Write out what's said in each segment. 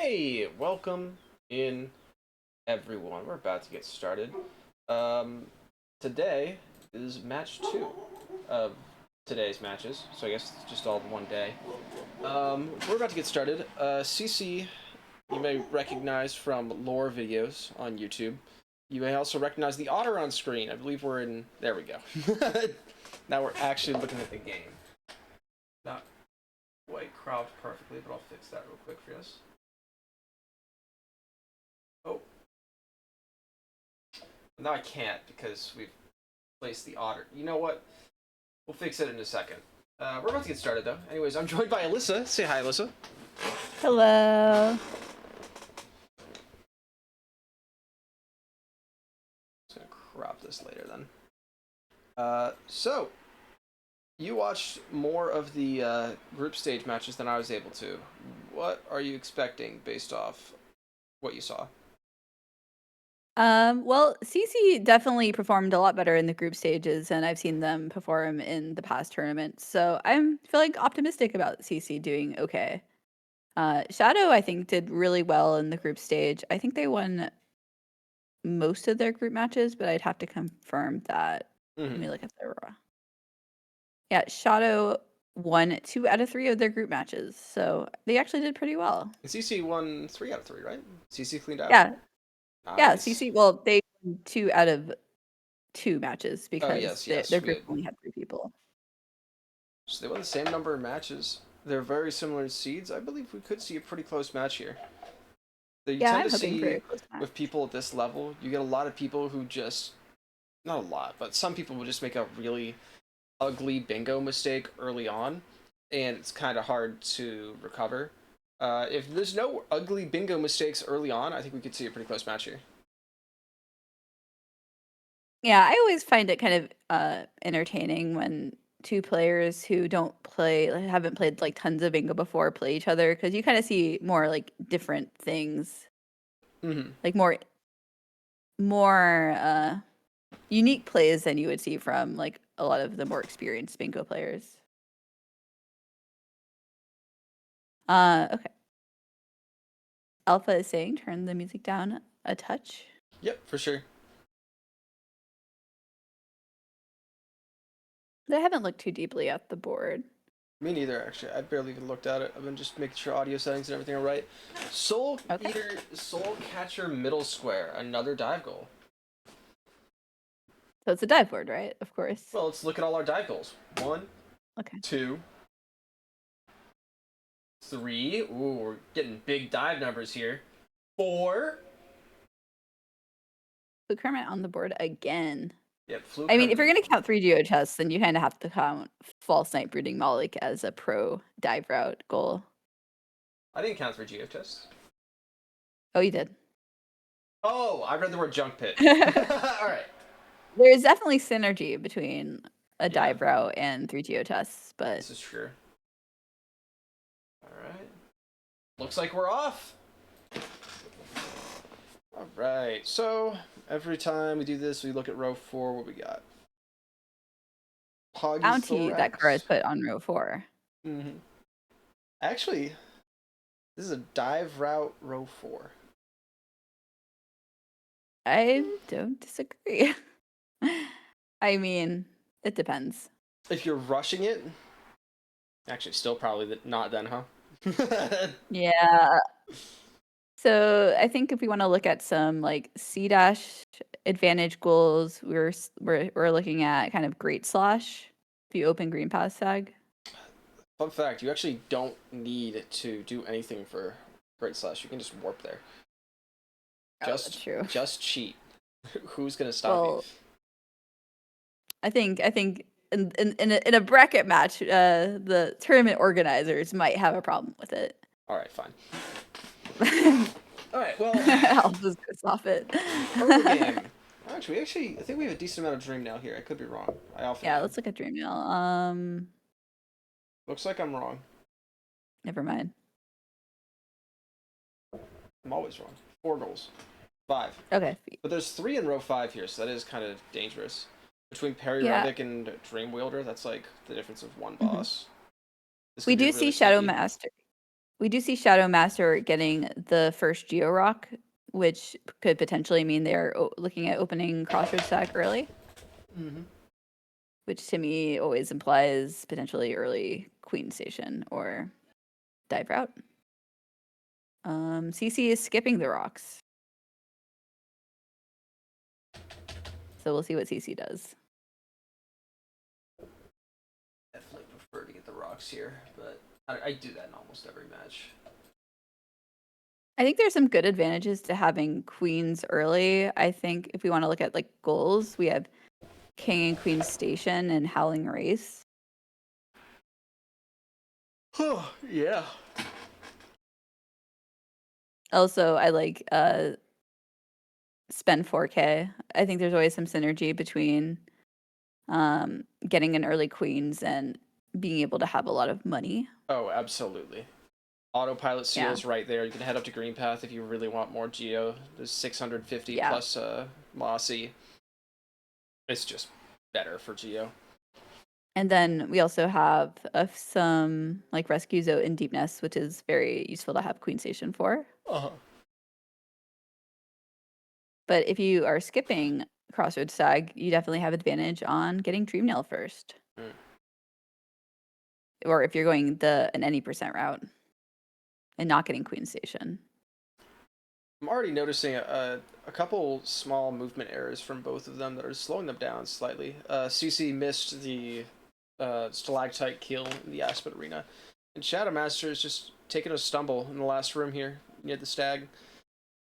Hey, welcome in everyone. We're about to get started. Today is match two of today's matches, so I guess it's just all one day. We're about to get started. CC, you may recognize from lore videos on YouTube. You may also recognize the otter on screen. I believe we're in. There we go. Now we're actually looking at the game. Not quite cropped perfectly, but I'll fix that real quick for us. Oh. Now I can't because we've placed the otter. You know what? We'll fix it in a second. We're about to get started though. Anyways, I'm joined by Alyssa. Say hi, Alyssa. Hello. Just gonna crop this later then. So you watched more of the group stage matches than I was able to. What are you expecting based off what you saw? Well, CC definitely performed a lot better in the group stages, and I've seen them perform in the past tournaments. So I'm feeling optimistic about CC doing okay. Shadow, I think, did really well in the group stage. I think they won most of their group matches, but I'd have to confirm that. Let me look at their raw. Yeah, Shadow won 2 out of 3 of their group matches, so they actually did pretty well. And CC won 3 out of 3, right? CC cleaned out. Yeah, yeah. Nice. CC. Well, they won 2 out of 2 matches Oh because yes. their group only had 3 people. So they won the same number of matches. They're very similar in seeds. I believe we could see a pretty close match here. You Yeah, tend I'm to hoping for see a close match. with people at this level, you get a lot of people who just, not a lot, but some people will just make a really ugly bingo mistake early on, and it's kind of hard to recover. If there's no ugly bingo mistakes early on, I think we could see a pretty close match here. Yeah, I always find it kind of entertaining when 2 players who haven't played like tons of bingo before play each other because you kind of see more like different things, Mm-hmm. like more unique plays than you would see from like a lot of the more experienced bingo players. Okay. Alpha is saying turn the music down a touch. Yep, for sure. I haven't looked too deeply at the board. Me neither, actually. I barely even looked at it. I've been just making sure audio settings and everything are right. Soul Catcher middle square, another dive goal. So it's a dive board, right? Of course. Well, let's look at all our dive goals. 1, Okay. 2, 3. Ooh, we're getting big dive numbers here. 4. Blue Kermit on the board again. Yep, I mean, if you're going to count 3 geochests, then you kind of have to count False Night Brooding Malik as a pro dive route goal. I didn't count 3 geochests. Oh, you did. Oh, I read the word junk pit. All right. There's definitely synergy between a dive route and 3 geochests, but this is true. All right. Looks like we're off. All right. So every time we do this, we look at row 4. What we got? bounty that car is put on row 4. Mm-hmm. Actually, this is a dive route row 4. I don't disagree. I mean, it depends. If you're rushing it, actually, still probably not then, huh? Yeah. So I think if we want to look at some like C dash advantage goals, we're looking at kind of Great Slash. If you open Green Pass tag. Fun fact: you actually don't need to do anything for Great Slash. You can just warp there. That's true. Just cheat. Who's gonna stop you? I think in a bracket match, the tournament organizers might have a problem with it. All right, fine. All right, well, I'll just go off it. early game. Actually, I think we have a decent amount of Dream Nail here. I could be wrong. Let's look at Dream Nail. Looks like I'm wrong. Never mind. I'm always wrong. 4 goals. 5. Okay. But there's 3 in row 5 here, so that is kind of dangerous. Between Perry Revic and Dream Wielder, that's like the difference of 1 boss. We do see ShadowMaster. We do see ShadowMaster getting the first Geo Rock, which could potentially mean they're looking at opening Crossroads Stack early. Mm-hmm. Which to me always implies potentially early Queen Station or dive route. CC is skipping the rocks. So we'll see what CC does. Definitely prefer to get the rocks here, but I do that in almost every match. I think there's some good advantages to having queens early. I think if we want to look at like goals, we have King and Queen Station and Howling Race. Oh, yeah. Also, I like spend 4K. I think there's always some synergy between getting an early queens and being able to have a lot of money. Oh, absolutely. Autopilot Yeah. seals right there. You can head up to Green Path if you really want more Geo. There's 650 Yeah. plus Mossy. It's just better for Geo. And then we also have some like Rescue Zone in Deepness, which is very useful to have Queen Station for. Uh-huh. But if you are skipping Crossroads Stag, you definitely have advantage on getting Dreamnail first. Mm. Or if you're going an any percent route and not getting Queen Station. I'm already noticing a couple small movement errors from both of them that are slowing them down slightly. CC missed the stalactite kill in the Aspen Arena. And ShadowMaster is just taking a stumble in the last room here near the stag.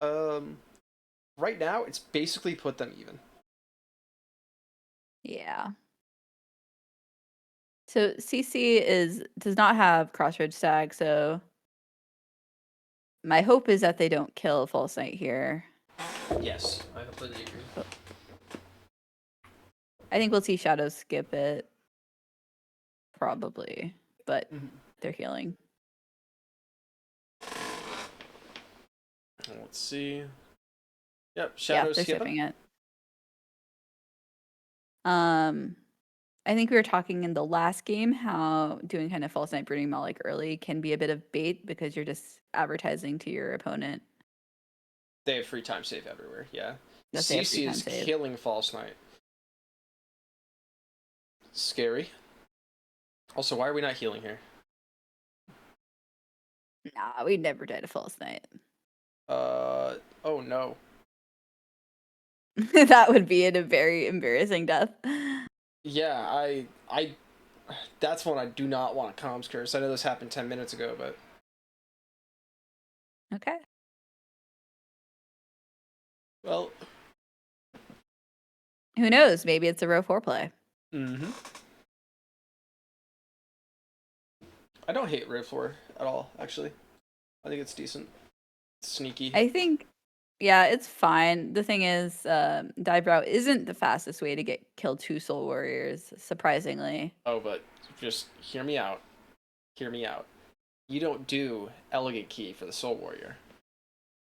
Right now, it's basically put them even. Yeah. So CC does not have Crossroads Stag, so my hope is that they don't kill False Knight here. Yes, I completely agree. But I think we'll see Shadow skip it. Probably. But they're healing. Let's see. Yep, Shadow's they're skipping it. I think we were talking in the last game how doing kind of False Knight Brooding Malik early can be a bit of bait because you're just advertising to your opponent They have free time save everywhere, yeah. that they have free CC time is save. killing False Knight. Scary. Also, why are we not healing here? Nah, we never died a False Knight. Oh no. That would be a very embarrassing death. Yeah, I that's one I do not want a comms curse. I know this happened 10 minutes ago, but Okay. well, Who knows? Maybe it's a row 4 play. mm-hmm. I don't hate row 4 at all, actually. I think it's decent. It's sneaky. I think, yeah, it's fine. The thing is, dive route isn't the fastest way to kill 2 soul warriors, surprisingly. Oh, but just hear me out. Hear me out. You don't do Elegant Key for the Soul Warrior.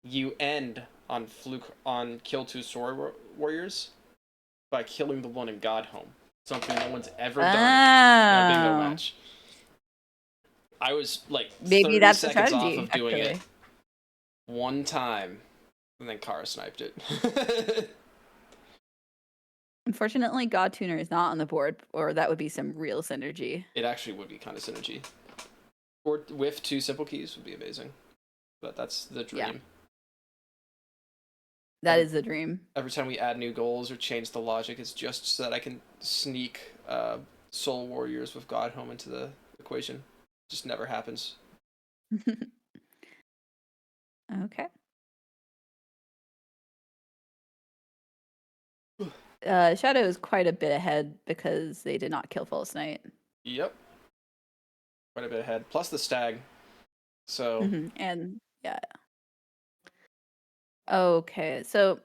You end on fluke on kill 2 Soul Warriors by killing the one in Godhome. Something no one's ever done in a bingo match. I was like maybe 30 that's seconds the off strategy, of doing actually. it one time, and then Kara sniped it. Unfortunately, God Tuner is not on the board, or that would be some real synergy. It actually would be kind of synergy. Or with 2 simple keys would be amazing. But that's the dream. Yeah. That is the dream. Every time we add new goals or change the logic, it's just so that I can sneak Soul Warriors with Godhome into the equation. It just never happens. Okay. Shadow is quite a bit ahead because they did not kill False Knight. Yep. Quite a bit ahead. Plus the stag. So. And yeah. Okay, so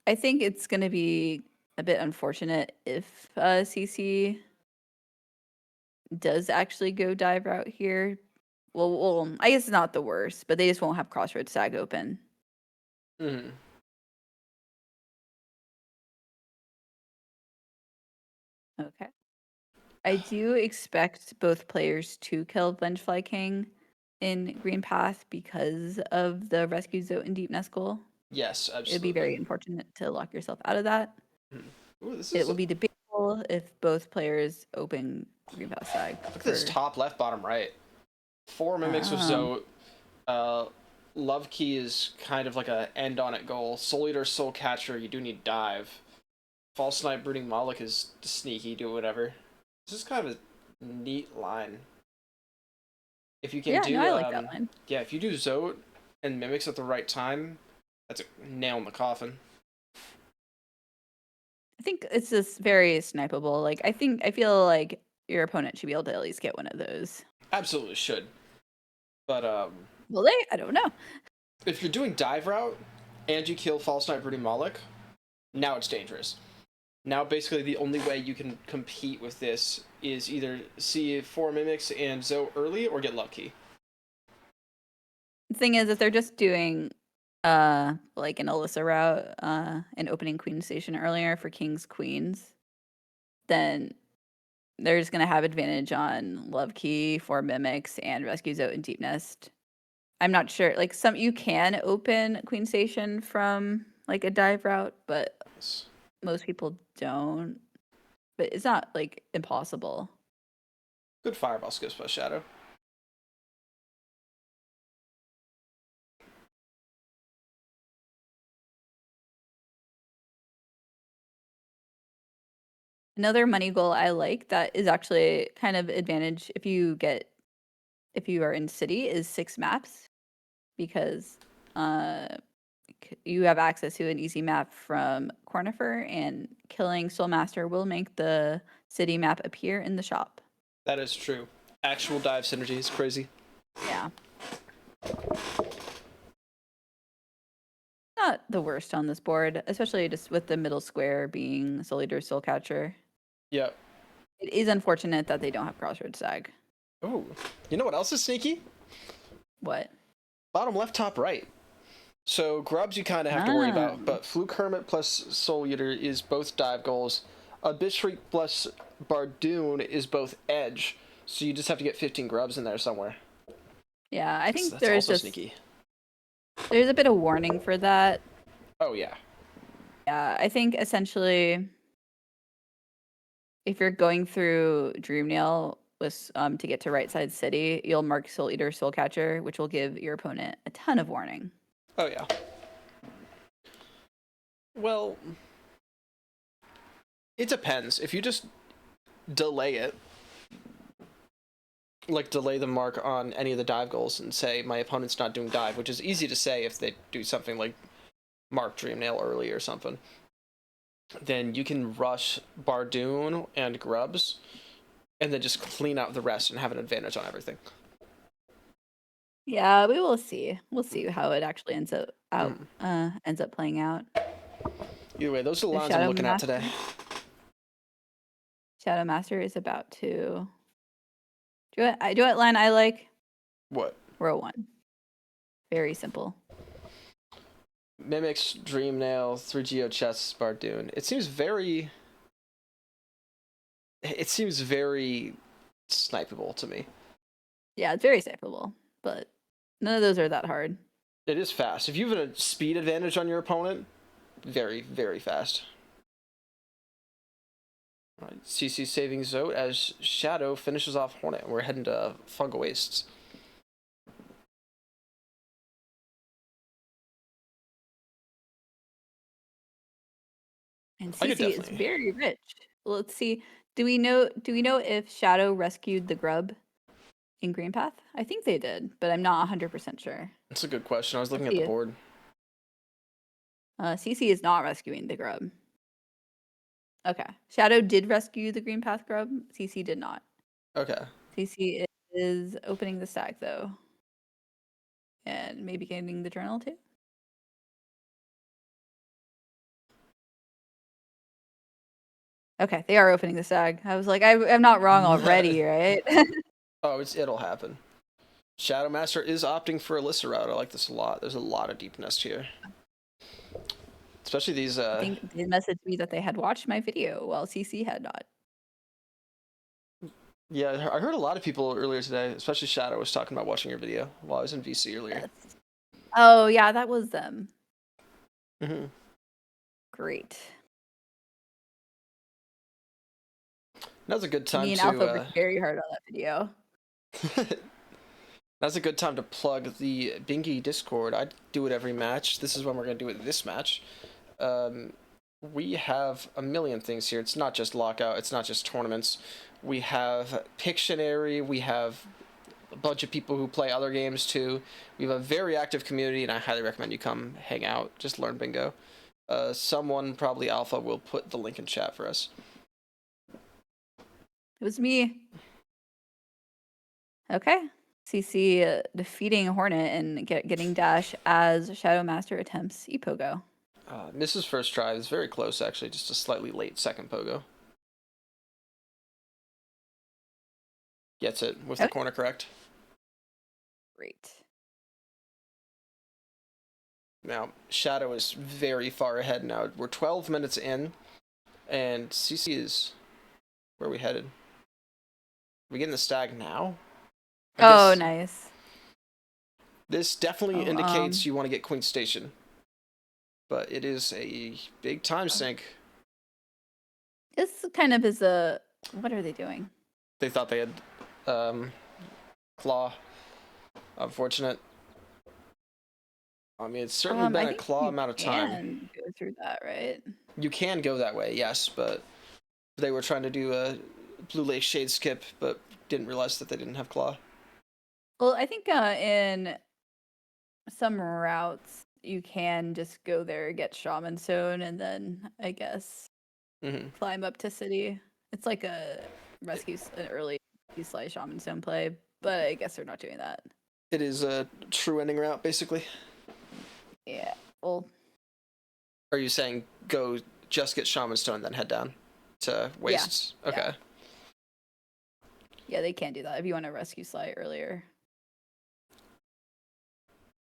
I think it's going to be a bit unfortunate if CC does actually go dive route here. Well, I guess it's not the worst, but they just won't have Crossroads Stag open. Mm-hmm. Okay. I do expect both players to kill Vengefly King. in Green Path because of the Rescue Zote and Deep Nestle. Yes, absolutely. It would be very unfortunate to lock yourself out of that. Ooh, this It is will be debatable if both players open Green Path Sag. look at this top left, bottom right. 4 mimics with Zote. Love Key is kind of like a end on it goal. Soul Eater, Soul Catcher, you do need dive. False Knight, Brooding Moloch is sneaky, do whatever. This is kind of a neat line. If you can do, I like that line. Yeah, if you do Zote and mimics at the right time, that's a nail in the coffin. I think it's just very snipeable. Like I feel like your opponent should be able to at least get one of those. Absolutely should. But will they? I don't know. If you're doing dive route and you kill False Knight, Brooding Moloch, now it's dangerous. Now basically the only way you can compete with this is either see 4 mimics and Zote early or get lucky. The thing is, if they're just doing like an Alyssa route, and opening Queen Station earlier for Kings Queens, then they're just gonna have advantage on Love Key, 4 mimics, and Rescue Zote and Deep Nest. I'm not sure. Like you can open Queen Station from like a dive route, but most people don't. But it's not like impossible. Good fireball skips by Shadow. Another money goal I like that is actually kind of advantage if you are in city is 6 maps, because you have access to an easy map from Cornifer, and killing Soulmaster will make the city map appear in the shop. That is true. Actual dive synergy is crazy. Yeah. Not the worst on this board, especially just with the middle square being Soul Eater, Soul Catcher. Yep. It is unfortunate that they don't have Crossroads Sag. Oh, you know what else is sneaky? What? Bottom left, top right. So grubs you kind of have to worry about, but Fluke Hermit plus Soul Eater is both dive goals. Abyss Shriek plus Bardoon is both edge, so you just have to get 15 grubs in there somewhere. Yeah, I think that's there's also sneaky. There's a bit of warning for that. Oh yeah. Yeah, I think essentially, if you're going through Dreamnail with to get to Right Side City, you'll mark Soul Eater, Soul Catcher, which will give your opponent a ton of warning. Oh yeah. Well, it depends. If you just delay it, like delay the mark on any of the dive goals and say my opponent's not doing dive, which is easy to say if they do something like mark Dreamnail early or something, then you can rush Bardoon and grubs and then just clean out the rest and have an advantage on everything. Yeah, we will see. We'll see how it actually ends up playing out. Either way, those are the lines I'm looking at today. ShadowMaster is about to do it line I like. What? Row 1. Very simple. Mimics, Dreamnail, 3 Geo Chests, Bardoon. It seems very snipeable to me. Yeah, it's very snipeable, but none of those are that hard. It is fast. If you have a speed advantage on your opponent, very, very fast. All right, CC saving Zote as Shadow finishes off Hornet. We're heading to Fungal Wastes. And CC is very rich. Let's see. Do we know if Shadow rescued the grub in Green Path? I think they did, but I'm not 100% sure. That's a good question. I was looking at the board. CC is not rescuing the grub. Okay. Shadow did rescue the Green Path grub. CC did not. Okay. CC is opening the stack, though. And maybe getting the journal, too. Okay, they are opening the stag. I was like, I'm not wrong already, right? Oh, it'll happen. ShadowMaster is opting for Alyssa route. I like this a lot. There's a lot of deep nest here. Especially these... I think they messaged me that they had watched my video while CC had not. Yeah, I heard a lot of people earlier today, especially Shadow, was talking about watching your video while I was in VC earlier. Yes. Oh yeah, that was them. Mm-hmm. Great. Now's a good time Me and to. Alpha worked very hard on that video. Now's a good time to plug the Bingy Discord. I do it every match. This is when we're gonna do it this match. We have a million things here. It's not just Lockout. It's not just tournaments. We have Pictionary. We have a bunch of people who play other games too. We have a very active community, and I highly recommend you come hang out. Just learn bingo. Someone, probably Alpha, will put the link in chat for us. It was me. Okay. CC defeating Hornet and getting dash as ShadowMaster attempts ePogo. Misses first try. It was very close, actually. Just a slightly late second pogo. Gets it with the corner correct. Great. Now, Shadow is very far ahead now. We're 12 minutes in, and CC is... Where are we headed? Are we getting the stag now? Oh, nice. This definitely indicates you want to get Queen Station. But it is a big time sink. This kind of is a... What are they doing? They thought they had claw. Unfortunate. I mean, it's certainly been a claw amount of time. You can go through that, right? You can go that way, yes, but they were trying to do a Blue Lake Shade skip, but didn't realize that they didn't have claw. Well, I think in some routes, you can just go there, get Shaman Stone, and then, I guess, climb up to City. It's like an early Slice Shaman Stone play, but I guess they're not doing that. It is a true ending route, basically. Yeah, well... Are you saying go just get Shaman Stone, then head down to Wastes? Yeah. Okay. Yeah, they can't do that if you want to rescue Sly earlier.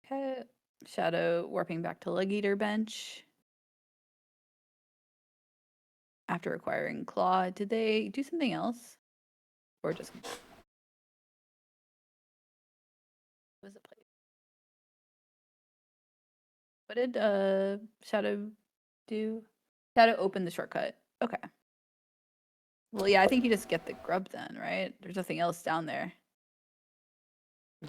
Okay. Shadow warping back to Leg Eater bench. After acquiring Claw, did they do something else? Or just... What was the play? What did Shadow do? Shadow opened the shortcut. Okay. Well, yeah, I think you just get the grub then, right? There's nothing else down there.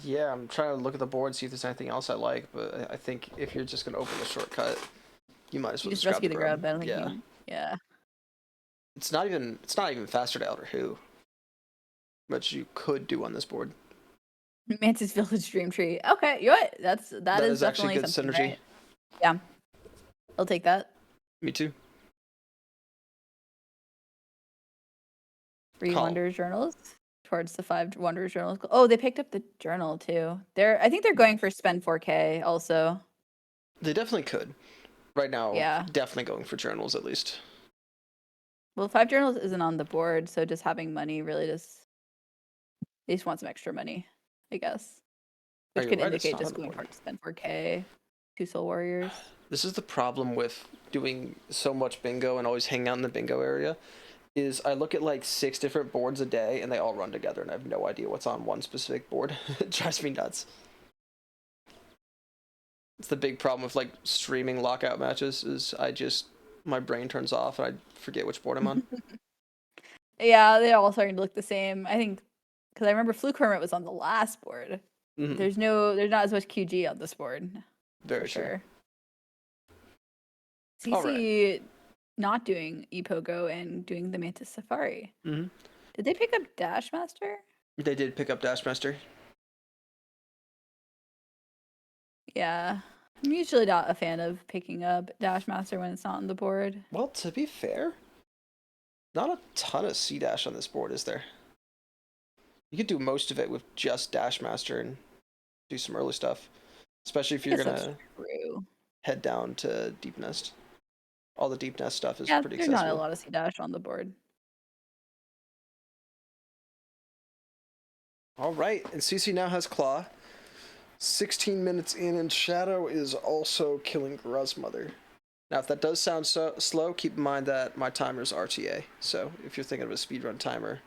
Yeah, I'm trying to look at the board, see if there's anything else I like, but I think if you're just going to open the shortcut, you might as well just rescue the grub. I don't think yeah. Yeah. It's not even faster to Elder Who, which you could do on this board. Mantis Village Dream Tree. Okay, you know what? That is actually definitely good synergy. Right? Yeah. I'll take that. Me too. 3 Wanderers journals towards the 5 Wanderers journals. Oh, they picked up the journal too. I think they're going for spend 4K also. They definitely could. Right now, yeah, definitely going for journals at least. Well, 5 journals isn't on the board, so just having money really they just want some extra money, I guess. Which could indicate just going hard to spend 4K, 2 Soul Warriors. This is the problem with doing so much bingo and always hanging out in the bingo area. Is I look at like 6 different boards a day and they all run together and I have no idea what's on one specific board. It drives me nuts. It's the big problem with like streaming Lockout matches is my brain turns off and I forget which board I'm on. Yeah, they're all starting to look the same. I think because I remember Fluke Hermit was on the last board. There's not as much QG on this board. Very sure. CC not doing ePogo and doing the Mantis Safari. Did they pick up Dashmaster? They did pick up Dashmaster. Yeah. I'm usually not a fan of picking up Dashmaster when it's not on the board. Well, to be fair, not a ton of C-Dash on this board, is there? You could do most of it with just Dashmaster and do some early stuff. Especially if you're going to head down to Deep Nest. All the Deep Nest stuff is pretty accessible. There's not a lot of C-Dash on the board. All right, and CC now has Claw. 16 minutes in, and Shadow is also killing Gruzmother. Now, if that does sound slow, keep in mind that my timer is RTA. So if you're thinking of a speedrun timer,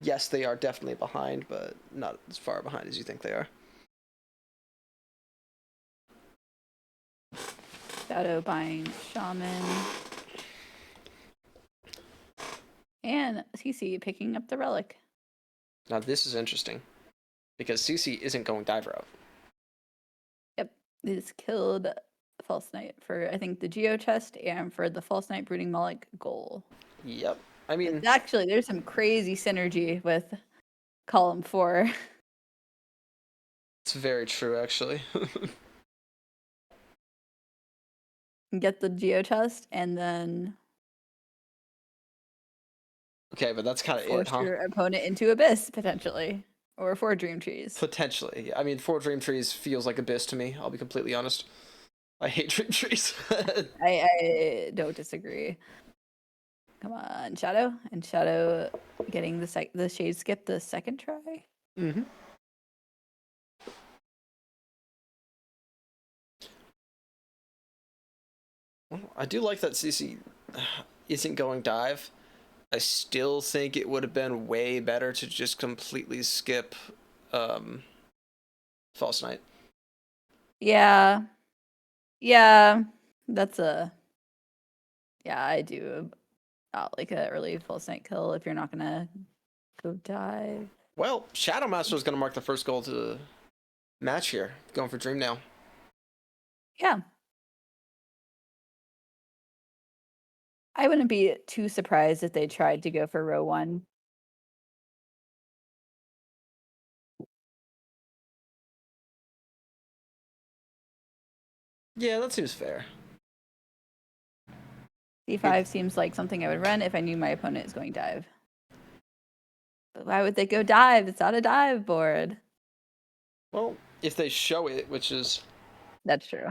yes, they are definitely behind, but not as far behind as you think they are. Shadow buying Shaman. And CC picking up the relic. Now this is interesting, because CC isn't going dive route. Yep, they just killed False Knight for, I think, the Geo chest and for the False Knight Brooding Moloch goal. Yep. I mean, actually, there's some crazy synergy with column 4. it's very true, actually. Get the Geo chest and then Okay, but that's kind of it, force huh? your opponent into Abyss, potentially. Or 4 Dream Trees. Potentially. I mean, 4 Dream Trees feels like Abyss to me, I'll be completely honest. I hate Dream Trees. I don't disagree. Come on, Shadow. And Shadow getting the Shade Skip the second try. Mm-hmm. Well, I do like that CC isn't going dive. I still think it would have been way better to just completely skip False Knight. Yeah. Yeah. That's a... Yeah, I do like an early False Knight kill if you're not gonna go dive. Well, ShadowMaster is going to mark the first goal to the match here, going for Dream Nail. Yeah. I wouldn't be too surprised if they tried to go for row 1. Yeah, that seems fair. D5 seems like something I would run if I knew my opponent is going dive. But why would they go dive? It's not a dive board. Well, if they show it, which is That's true.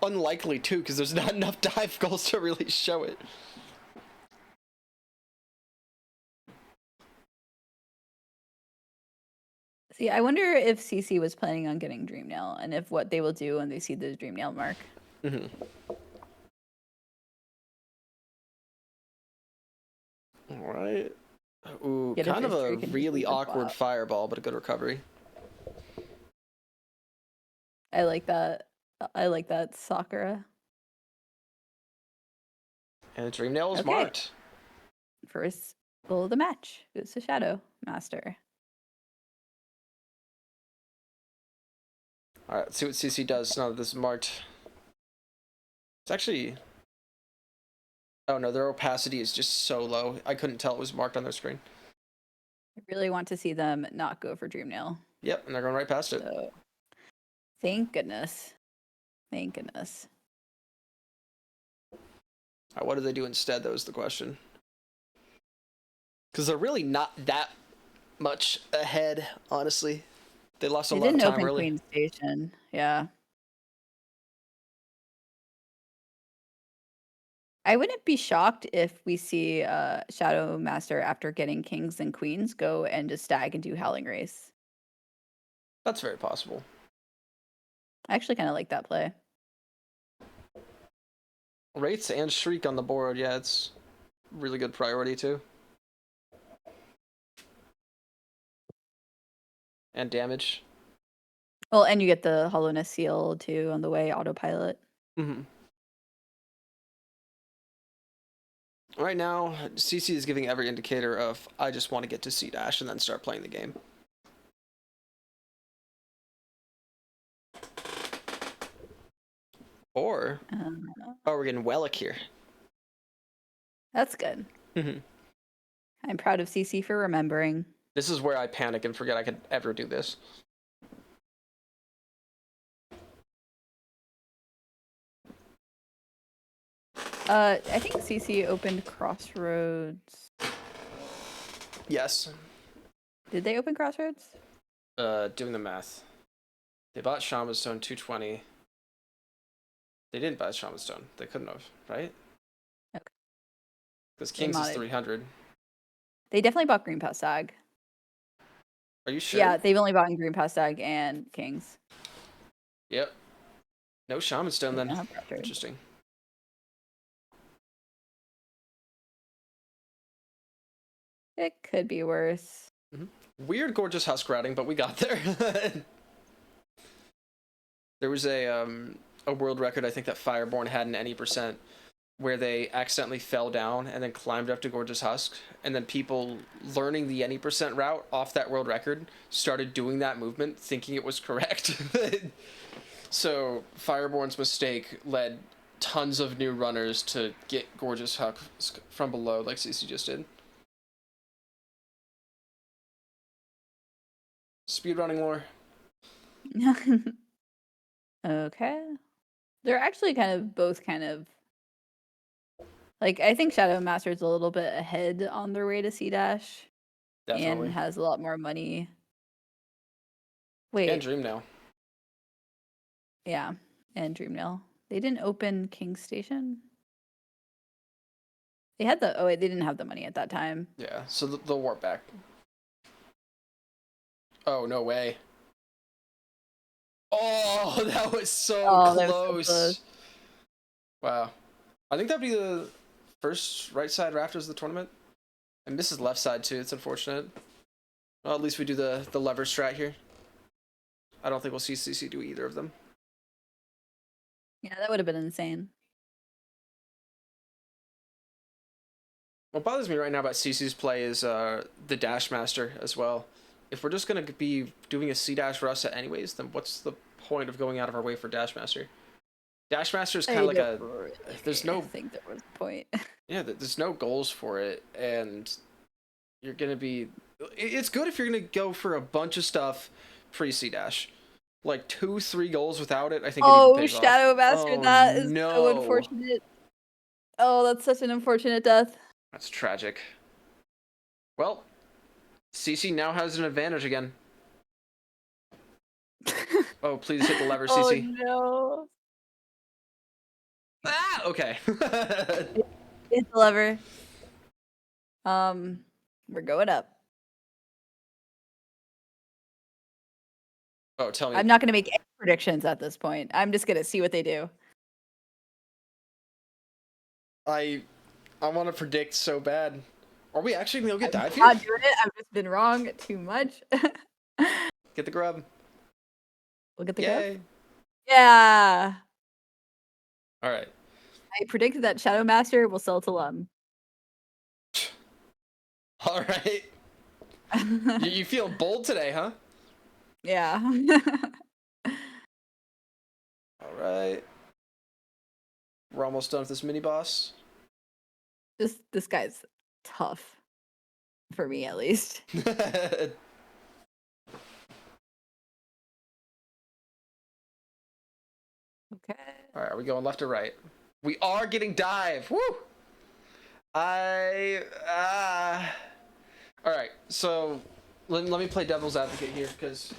unlikely too, because there's not enough dive goals to really show it. See, I wonder if CC was planning on getting Dream Nail and if what they will do when they see the Dream Nail mark. Mm-hmm. All right. Ooh, Get kind of a Fish really awkward fireball, but a good recovery. I like that. I like that, Sakura. And the Dream Nail is Okay. marked. First goal of the match goes to ShadowMaster. All right, let's see what CC does now that this is marked. It's actually... Oh no, their opacity is just so low. I couldn't tell it was marked on their screen. I really want to see them not go for Dream Nail. Yep, and they're going right past it. So, thank goodness. Thank goodness. What do they do instead, though, is the question. Because they're really not that much ahead, honestly. They lost a lot of time early. Queen Station, yeah. I wouldn't be shocked if we see ShadowMaster after getting kings and queens go and just stag and do Howling Race. That's very possible. I actually kind of like that play. Wraiths and Shriek on the board, yeah, it's really good priority too. And damage. Well, and you get the Hollowness Seal too on the way, autopilot. Mm-hmm. Right now, CC is giving every indicator of, I just want to get to C-Dash and then start playing the game. Or, oh, we're getting Wellick here. That's good. Mm-hmm. I'm proud of CC for remembering. This is where I panic and forget I could ever do this. I think CC opened Crossroads. Yes. Did they open Crossroads? Doing the math. They bought Shaman Stone 220. They didn't buy Shaman Stone. They couldn't have, right? Okay. Because Kings is 300. They definitely bought Green Pass Stag. Are you sure? Yeah, they've only bought Green Pass Stag and Kings. Yep. No Shaman Stone then. Interesting. It could be worse. Weird, gorgeous husk routing, but we got there. There was a world record, I think, that Fireborn had in any percent, where they accidentally fell down and then climbed up to Gorgeous Husk, and then people learning the any percent route off that world record started doing that movement thinking it was correct. So Fireborn's mistake led tons of new runners to get Gorgeous Husk from below, like CC just did. Speedrunning lore. Okay. They're actually both like, I think ShadowMaster's a little bit ahead on their way to C-Dash. Definitely. And has a lot more money. And Wait, Dreamnail. yeah, and Dreamnail. They didn't open King Station? They had the, oh wait, they didn't have the money at that time. Yeah, so they'll warp back. Oh, no way. Oh, that was so close. That was so close. Wow. I think that'd be the first right side rafters of the tournament. And misses left side too, it's unfortunate. Well, at least we do the lever strat here. I don't think we'll see CC do either of them. Yeah, that would have been insane. What bothers me right now about CC's play is the Dash Master as well. If we're just going to be doing a C-Dash Russa anyways, then what's the point of going out of our way for Dash Master? Dash Master is kind of like a... There's no... I think there was a point. Yeah, there's no goals for it, and you're going to be... It's good if you're going to go for a bunch of stuff pre-C-Dash. Like 2-3 goals without it, I think. Oh, ShadowMaster, that is so unfortunate. Oh, that's such an unfortunate death. That's tragic. Well, CC now has an advantage again. Oh, please hit the lever, CC. Oh, no. Ah, okay. Hit the lever. We're going up. Oh, tell me. I'm not going to make any predictions at this point. I'm just going to see what they do. I want to predict so bad. Are we actually going to get dive here? I'm not doing it. I've just been wrong too much. Get the grub. We'll get the grub. Yeah. All right. I predicted that ShadowMaster will sell to Lum. All right. You feel bold today, huh? Yeah. All right. We're almost done with this mini boss. This guy's tough. For me, at least. Okay. All right, are we going left or right? We are getting dive. Woo! All right, so let me play devil's advocate here, because,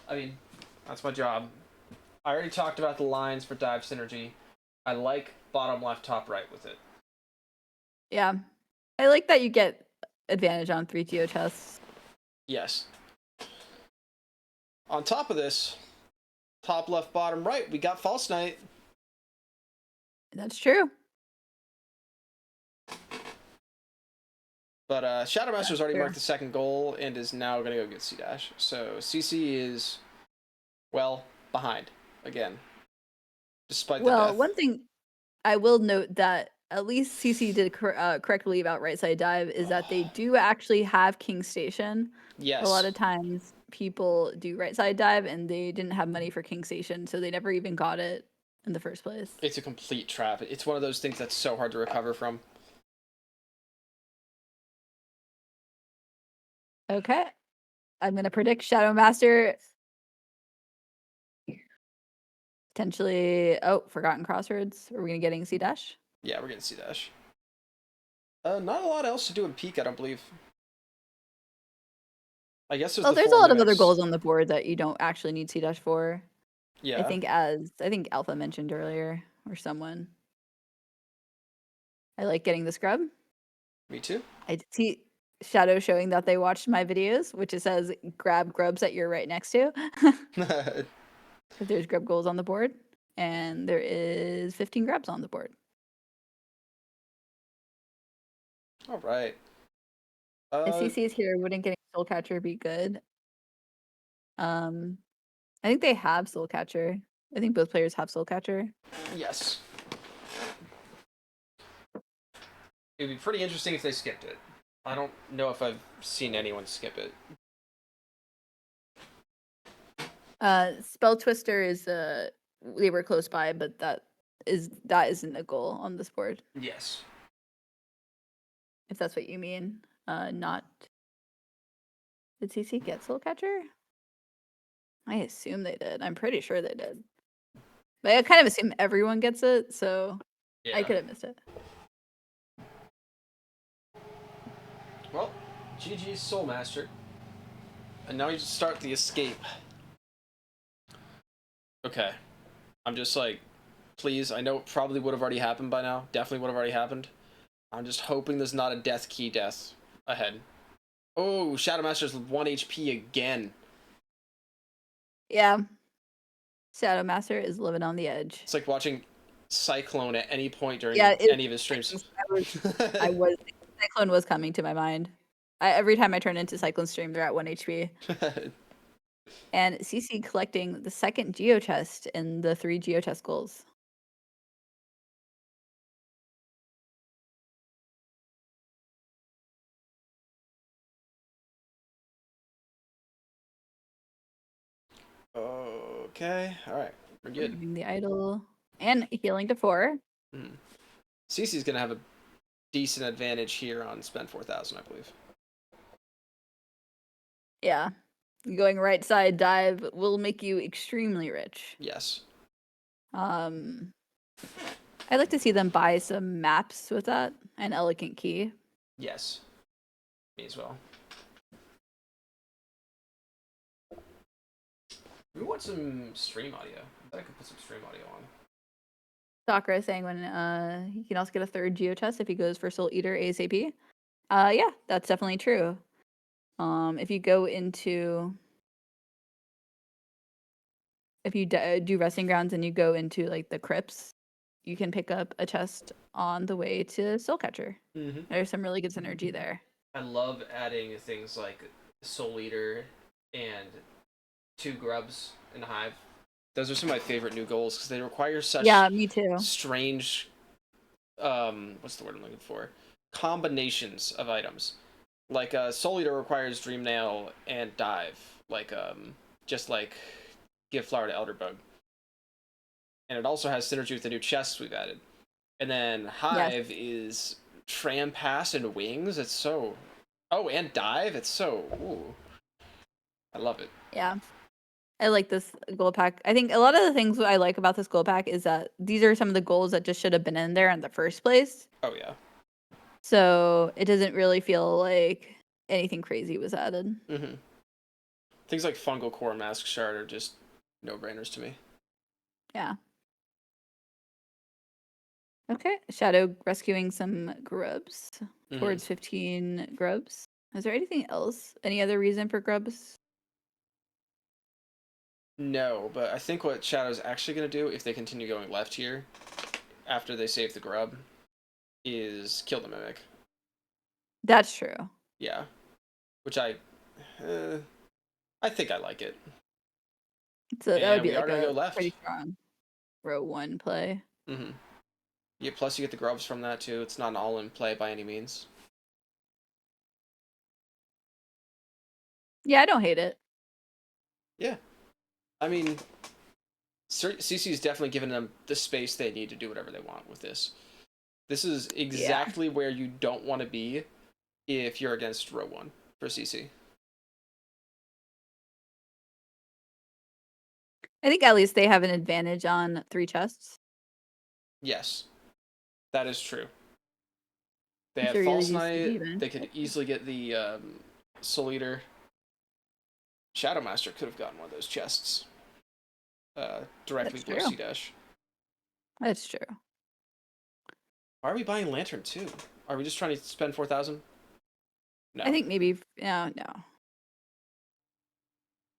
I mean, that's my job. I already talked about the lines for dive synergy. I like bottom left, top right with it. Yeah. I like that you get advantage on 3TO chests. Yes. On top of this, top left, bottom right, we got False Knight. That's true. But ShadowMaster's already marked the second goal and is now going to go get C-Dash. So CC is, well, behind again. Despite the death. One thing I will note that at least CC did correctly about right side dive is that they do actually have King Station. Yes. A lot of times people do right side dive and they didn't have money for King Station, so they never even got it in the first place. It's a complete trap. It's one of those things that's so hard to recover from. Okay. I'm going to predict ShadowMaster potentially... Oh, Forgotten Crossroads. Are we going to getting C-Dash? Yeah, we're getting C-Dash. Not a lot else to do in Peak, I don't believe. I guess there's there's a lot of other goals on the board that you don't actually need C-Dash for. Yeah. I think Alpha mentioned earlier, or someone. I like getting the scrub. Me too. I see Shadow showing that they watched my videos, which it says grab grubs that you're right next to. There's grub goals on the board, and there is 15 grabs on the board. All right. If CC is here, wouldn't getting Soul Catcher be good? I think they have Soul Catcher. I think both players have Soul Catcher. Yes. It'd be pretty interesting if they skipped it. I don't know if I've seen anyone skip it. Spell Twister is they were close by, but that isn't a goal on this board. Yes. If that's what you mean. Not. Did CC get Soul Catcher? I assume they did. I'm pretty sure they did. But I kind of assume everyone gets it, so Yeah. I could have missed it. Well, GG's Soul Master. And now you just start the escape. Okay. I'm just like, please, I know it probably would have already happened by now. Definitely would have already happened. I'm just hoping there's not a death key death ahead. Oh, ShadowMaster's 1 HP again. Yeah. ShadowMaster is living on the edge. It's like watching Cyclone at any point during any of his streams. Cyclone was coming to my mind. Every time I turn into Cyclone stream, they're at 1 HP. And CC collecting the second Geo chest in the 3 Geo chest goals. Okay, alright. We're good. Removing the idol. And healing to 4. CC's gonna have a decent advantage here on spend 4,000, I believe. Yeah. Going right side dive will make you extremely rich. Yes. I'd like to see them buy some maps with that. An elegant key. Yes. Me as well. We want some stream audio. I bet I could put some stream audio on. Sakura saying when he can also get a 3rd Geo chest if he goes for Soul Eater ASAP. Yeah, that's definitely true. If you go into if you do Resting Grounds and you go into like the crypts, you can pick up a chest on the way to Soul Catcher. There's some really good synergy there. I love adding things like Soul Eater and 2 grubs in Hive. Those are some of my favorite new goals because they require such me too. strange what's the word I'm looking for? Combinations of items. Like Soul Eater requires Dream Nail and Dive. Like just like give Flower to Elderbug. And it also has synergy with the new chests we've added. And then Hive is Tram Pass and Wings. It's so and Dive. It's so I love it. Yeah. I like this gold pack. I think a lot of the things I like about this gold pack is that these are some of the goals that just should have been in there in the first place. Oh yeah. So it doesn't really feel like anything crazy was added. Things like Fungal Core and Mask Shard are just no-brainers to me. Yeah. Okay. Shadow rescuing some grubs. Towards 15 grubs. Is there anything else? Any other reason for grubs? No, but I think what Shadow's actually going to do, if they continue going left here, after they save the grub, is kill the Mimic. That's true. Yeah. Which I think I like it. So that would be like gonna go left. Pretty strong row 1 play. Yeah, plus you get the grubs from that too. It's not an all-in play by any means. Yeah, I don't hate it. Yeah. I mean, CC's definitely given them the space they need to do whatever they want with this. This is exactly where you don't want to be if you're against row 1 for CC. I think at least they have an advantage on 3 chests. Yes. That is true. They have False Knight. They could easily get the Soul Eater. ShadowMaster could have gotten one of those chests. Directly below C-Dash. That's true. Why are we buying Lantern too? Are we just trying to spend 4,000? No. I think maybe no.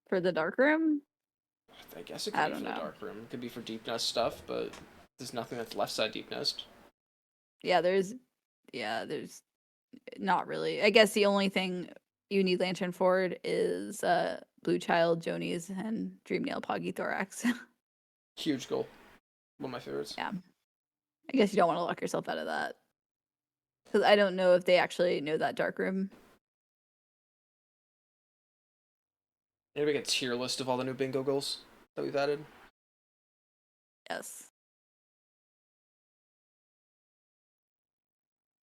For the dark room? I guess it could be for the dark room. It could be for Deep Nest stuff, but there's nothing that's left side Deep Nest. Yeah, there's not really. I guess the only thing you need Lantern for is Blue Child, Jonies, and Dreamnail Poggy Thorax. Huge goal. One of my favorites. Yeah. I guess you don't want to lock yourself out of that. Because I don't know if they actually know that dark room. Maybe make a tier list of all the new bingo goals that we've added. Yes.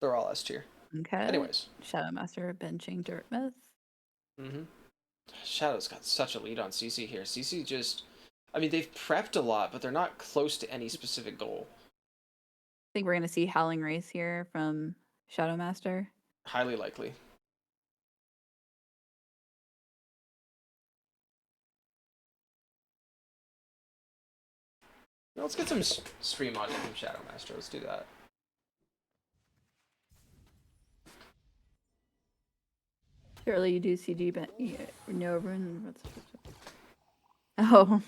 They're all S tier. Okay. Anyways. ShadowMaster benching Dirt Myth. Mm-hmm. Shadow's got such a lead on CC here. CC just... I mean, they've prepped a lot, but they're not close to any specific goal. I think we're going to see Howling Race here from ShadowMaster. Highly likely. Let's get some stream audio from ShadowMaster. Let's do that. Surely you do CG, but no rune. Oh.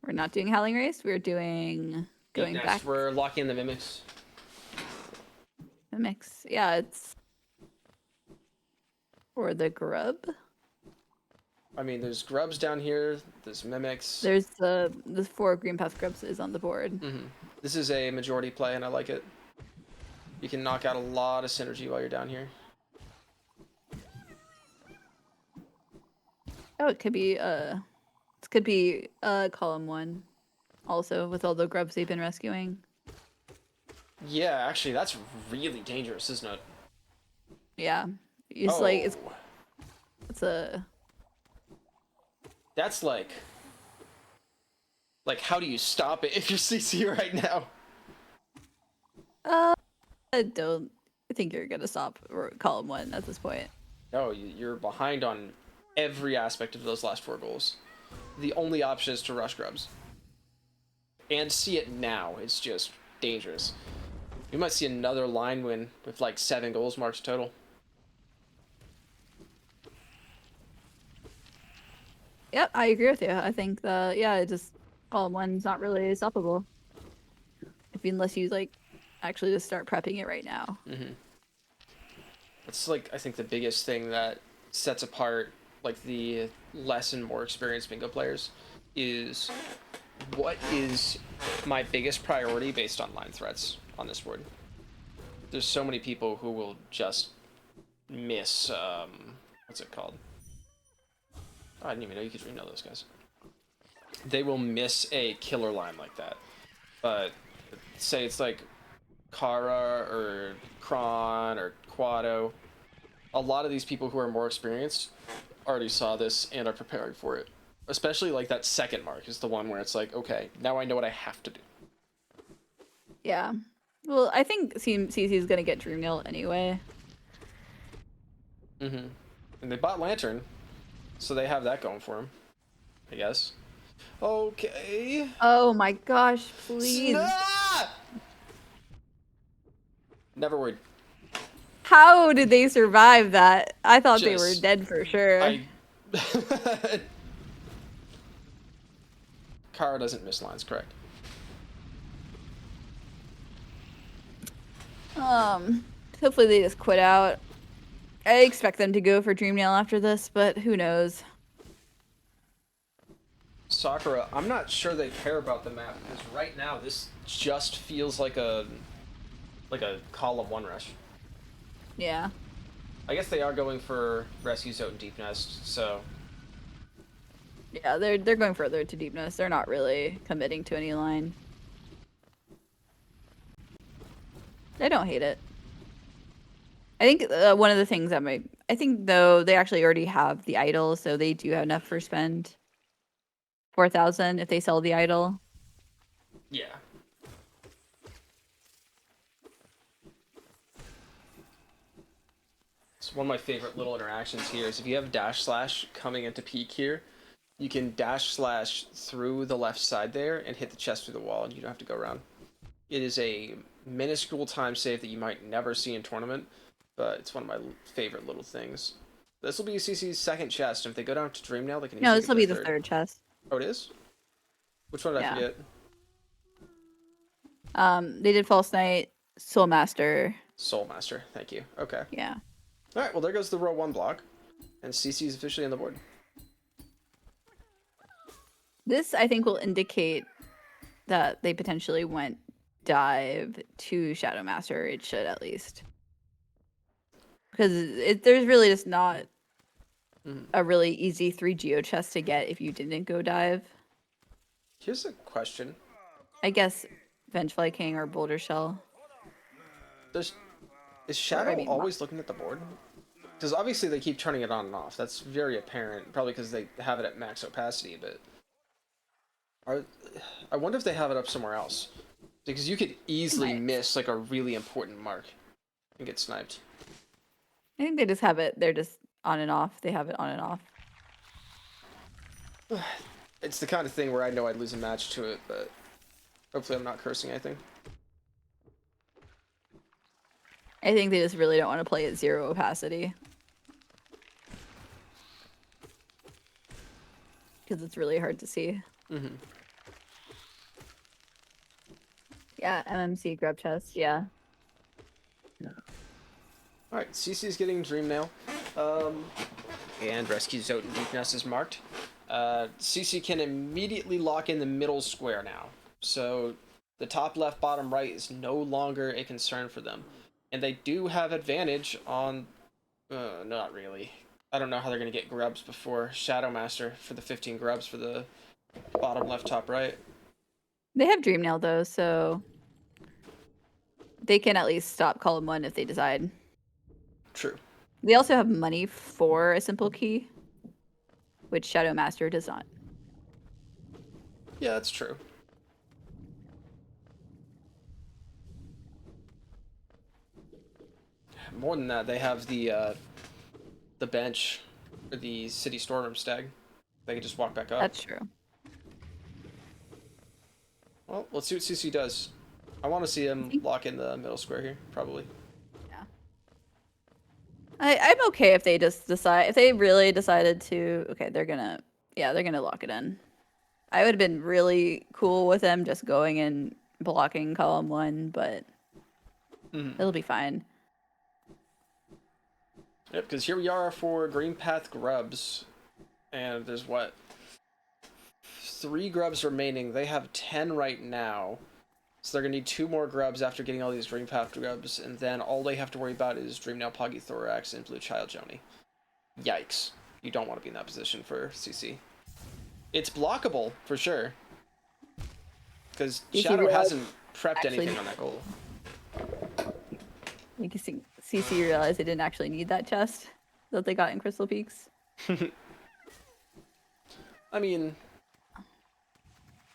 We're not doing Howling Race. We're doing going Next, back. we're locking in the mimics. Mimics. Yeah, it's or the grub. I mean, there's grubs down here. There's mimics. There's the 4 green path grubs is on the board. Mm-hmm. This is a majority play, and I like it. You can knock out a lot of synergy while you're down here. Oh, it could be column 1, also with all the grubs they've been rescuing. Yeah, actually, that's really dangerous, isn't it? Yeah, it's like it's a. That's like how do you stop it if you're CC right now? I don't think you're gonna stop column 1 at this point. No, you're behind on every aspect of those last 4 goals. The only option is to rush grubs. And see it now. It's just dangerous. We might see another line win with like 7 goals marks total. Yep, I agree with you. I think just column 1's not really stoppable. Unless you like actually just start prepping it right now. Mm-hmm. It's like, I think the biggest thing that sets apart like the less and more experienced bingo players is what is my biggest priority based on line threats on this board. There's so many people who will just miss what's it called? Oh, I didn't even know you could know those guys. They will miss a killer line like that. But say it's like Kara or Kron or Quado. A lot of these people who are more experienced already saw this and are preparing for it. Especially like that second mark is the one where it's like, okay, now I know what I have to do. Yeah. Well, I think CC is gonna get Dreamnail anyway. Mm-hmm. And they bought Lantern, so they have that going for them, I guess. Okay. Oh my gosh, please. Never worried. How did they survive that? I thought they were dead for sure. Kara doesn't miss lines, correct? Hopefully they just quit out. I expect them to go for Dreamnail after this, but who knows? Sakura, I'm not sure they care about the map because right now this just feels like a column 1 rush. Yeah. I guess they are going for Rescue Zone and Deep Nest, so... Yeah, they're going further to Deep Nest. They're not really committing to any line. I don't hate it. I think one of the things that I think though they actually already have the idol, so they do have enough for spend 4,000 if they sell the idol. Yeah. It's one of my favorite little interactions here is if you have dash slash coming into peak here, you can dash slash through the left side there and hit the chest through the wall and you don't have to go around. It is a minuscule time save that you might never see in tournament, but it's one of my favorite little things. This will be CC's second chest, and if they go down to Dreamnail, they can No, this will be the third chest. Oh, it is? Which one did I forget? They did False Night, SoulMaster. ShadowMaster, thank you. Okay. Yeah. All right. Well, there goes the row 1 block, and CC is officially on the board. This, I think, will indicate that they potentially went dive to ShadowMaster. It should, at least. Because there's really just not a really easy 3 geo chest to get if you didn't go dive. Here's a question. I guess Vengefly King or Boulder Shell. Is Shadow always looking at the board? Because obviously they keep turning it on and off. That's very apparent. Probably because they have it at max opacity, but... I wonder if they have it up somewhere else. Because you could easily miss, like, a really important mark and get sniped. I think they just have it. They're just on and off. They have it on and off. It's the kind of thing where I know I'd lose a match to it, but hopefully I'm not cursing anything. I think they just really don't want to play at 0 opacity. Because it's really hard to see. Mm-hmm. Yeah, MMC grab chest, yeah. Alright, CC's getting Dream Nail. And Rescue Zoten Deep Nest is marked. CC can immediately lock in the middle square now. So the top left, bottom right is no longer a concern for them. And they do have advantage on... not really. I don't know how they're going to get grubs before ShadowMaster for the 15 grubs for the bottom left, top right. They have Dream Nail though, so they can at least stop column 1 if they decide. True. They also have money for a simple key, which ShadowMaster does not. Yeah, that's true. More than that, they have the bench for the city storeroom stag. They can just walk back up. That's true. Well, let's see what CC does. I want to see him lock in the middle square here, probably. Yeah. I'm okay if they just decide, if they really decided to, okay, they're gonna lock it in. I would have been really cool with them just going and blocking column 1, but it'll be fine. Yep, because here we are for Green Path grubs. And there's what? 3 grubs remaining. They have 10 right now. So they're going to need 2 more grubs after getting all these Green Path grubs. And then all they have to worry about is Dreamnail, Poggy Thorax, and Blue Child Joni. Yikes. You don't want to be in that position for CC. It's blockable, for sure. Because Shadow hasn't prepped anything on that goal. You can see CC realized they didn't actually need that chest that they got in Crystal Peaks. I mean,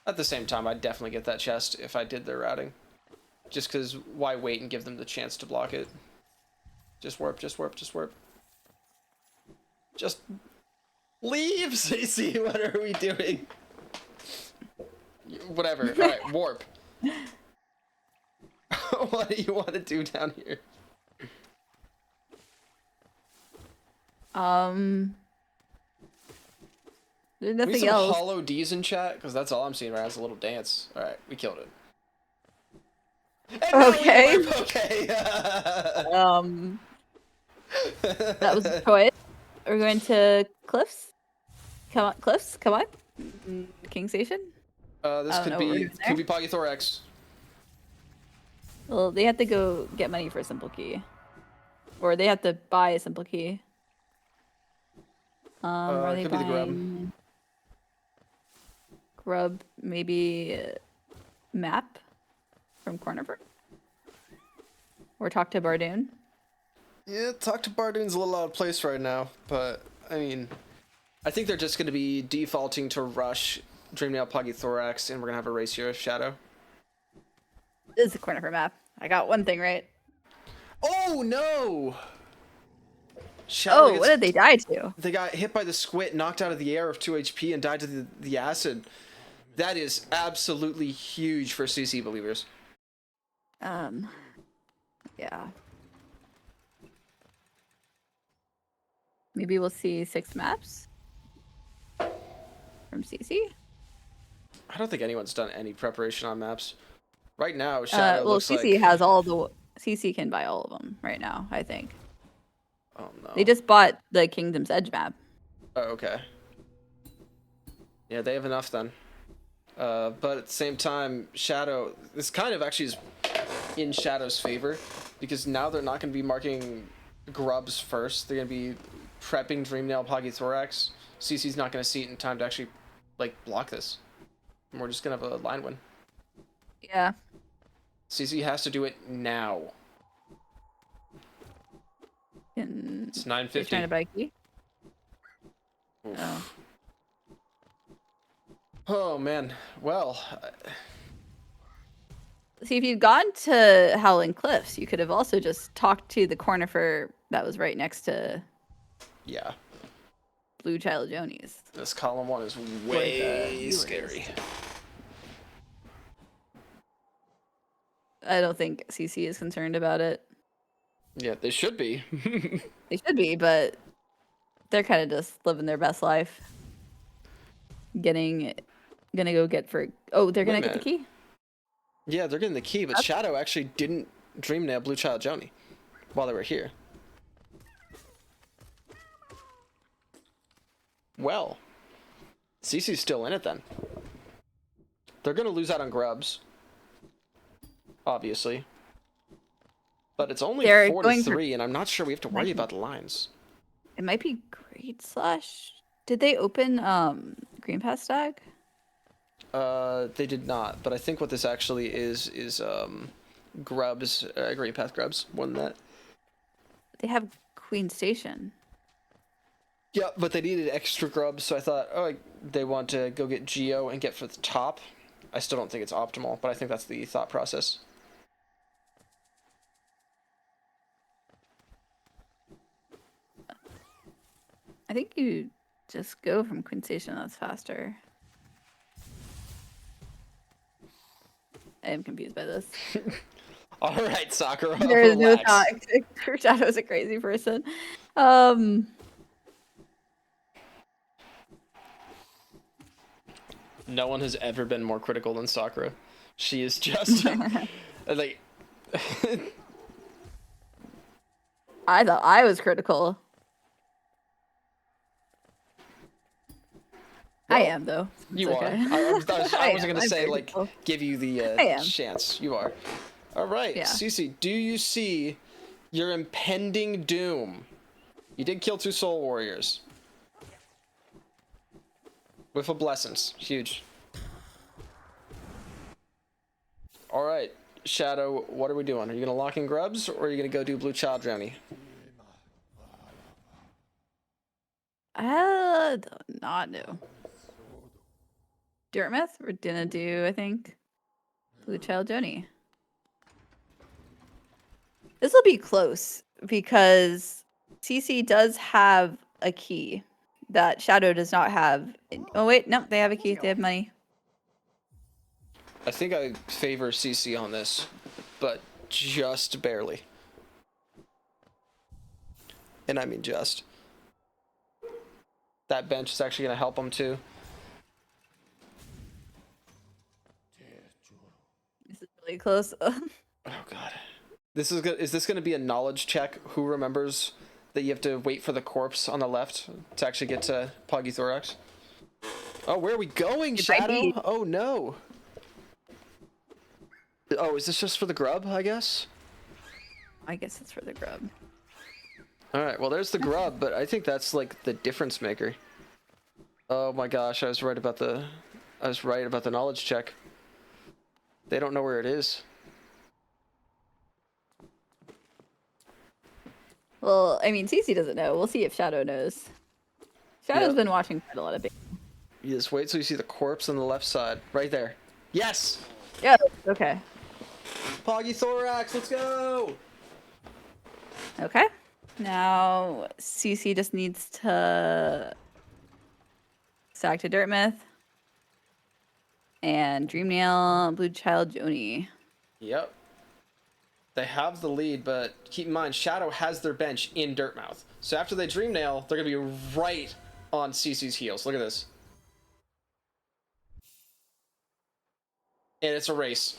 at the same time, I'd definitely get that chest if I did their routing. Just because why wait and give them the chance to block it? Just warp, just warp, just warp. Just leave, CC! What are we doing? Whatever. Alright, warp. What do you want to do down here? There's nothing some else. hollow D's in chat, because that's all I'm seeing right now is a little dance. Alright, we killed it. Okay. Okay. That was a choice. We're going to Cliffs. Come on, Cliffs. Come on. King Station. This could be Poggy Thorax. Well, they have to go get money for a simple key, or they have to buy a simple key. Are they could be the grub. buying grub? Maybe map from Cornerburg, or talk to Bardoon. Yeah, talk to Bardoon's a little out of place right now, but I mean, I think they're just going to be defaulting to rush Dreamnail, Poggy Thorax, and we're going to have a race here with Shadow. This is the Cornerburg map. I got one thing right. Oh no! Shadow what did they die to? They got hit by the squid, knocked out of the air of 2 HP, and died to the acid. That is absolutely huge for CC believers. Yeah. Maybe we'll see 6 maps from CC. I don't think anyone's done any preparation on maps Right now, Shadow Well, looks CC like... has all the CC can buy all of them right now, I think. Oh, They no. just bought the Kingdom's Edge map. Oh, okay. Yeah, they have enough then. But at the same time, Shadow... This kind of actually is in Shadow's favor, because now they're not going to be marking grubs first. They're going to be prepping Dreamnail, Poggy CC's not going to see it in time to actually, like, block this. And we're just going to have a line win. Yeah. CC has to do it now. It's 9:50. You're trying to buy a key? Oof. Oh. Oh, man. Well... See, if you'd gone to Howling Cliffs, you could have also just talked to the cornifer that was right next to yeah. Blue Child Joni's. This column 1 is way scary. I don't think CC is concerned about it. Yeah, they should be. They should be, but they're kind of just living their best life. Gonna go get for... Oh, they're gonna get the key? Yeah, they're getting the key, but Shadow actually didn't Dreamnail Blue Child Joni while they were here. Well, CC's still in it then. They're gonna lose out on grubs, obviously. But it's only 4-3, and I'm not sure we have to worry about the lines. It might be Great Slash. Did they open Green Pass Stag? They did not, but I think what this actually is grubs, Green Path grubs, more than that. They have Queen Station. Yeah, but they needed extra grubs, so I thought, oh, they want to go get Geo and get for the top. I still don't think it's optimal, but I think that's the thought process. I think you just go from Queen Station, that's faster. I am confused by this. All right, Sakura. There is no thought. Shadow's a crazy person. No one has ever been more critical than Sakura. She is just like. I thought I was critical. Well, I am though. You are. I wasn't gonna say like give you the chance. You are. All right, yeah. Cece, do you see your impending doom? You did kill 2 Soul Warriors. With a blessings. Huge. All right, Shadow, what are we doing? Are you gonna lock in grubs, or are you gonna go do Blue Child Journey? Not know. Dirtmouth, we're gonna do, I think, Blue Child Joni. This will be close because CC does have a key that Shadow does not have. Oh wait, no, they have a key. They have money. I think I favor CC on this, but just barely. And I mean just. That bench is actually going to help them too. This is really close. Oh god. Is this going to be a knowledge check? Who remembers that you have to wait for the corpse on the left to actually get to Poggy Thorax? Oh, where are we going, Shadow? Oh no. Oh, is this just for the grub, I guess? I guess it's for the grub. Alright, well there's the grub, but I think that's like the difference maker. Oh my gosh, I was right about the knowledge check. They don't know where it is. Well, I mean, CC doesn't know. We'll see if Shadow knows. Shadow's been watching quite a lot of things. You just wait till you see the corpse on the left side. Right there. Yes! Yeah, okay. Poggy Thorax, let's go! Okay. Now, CC just needs to stack to Dirtmouth. And Dreamnail, Blue Child Joni. Yep. They have the lead, but keep in mind, Shadow has their bench in Dirtmouth. So after they Dreamnail, they're going to be right on CC's heels. Look at this. And it's a race.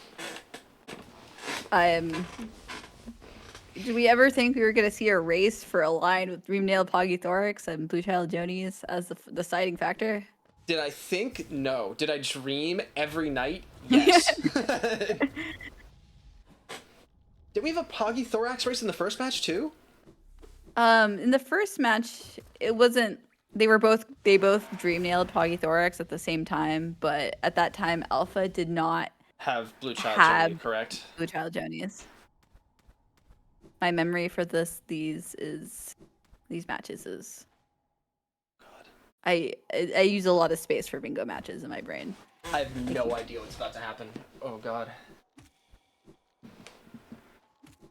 Did we ever think we were gonna see a race for a line with Dreamnail, Poggythorix, and Blue Child Jonies as the deciding factor? Did I think? No. Did I dream every night? Yes. Did we have a Poggy Thorax race in the first match too? In the first match, it wasn't. They both Dreamnailed Poggythorix at the same time, but at that time, Alpha did not Have Blue Child have Joni, correct? Blue Child Jonies. My memory for these matches is. God. I use a lot of space for bingo matches in my brain. I have no idea what's about to happen. Oh god.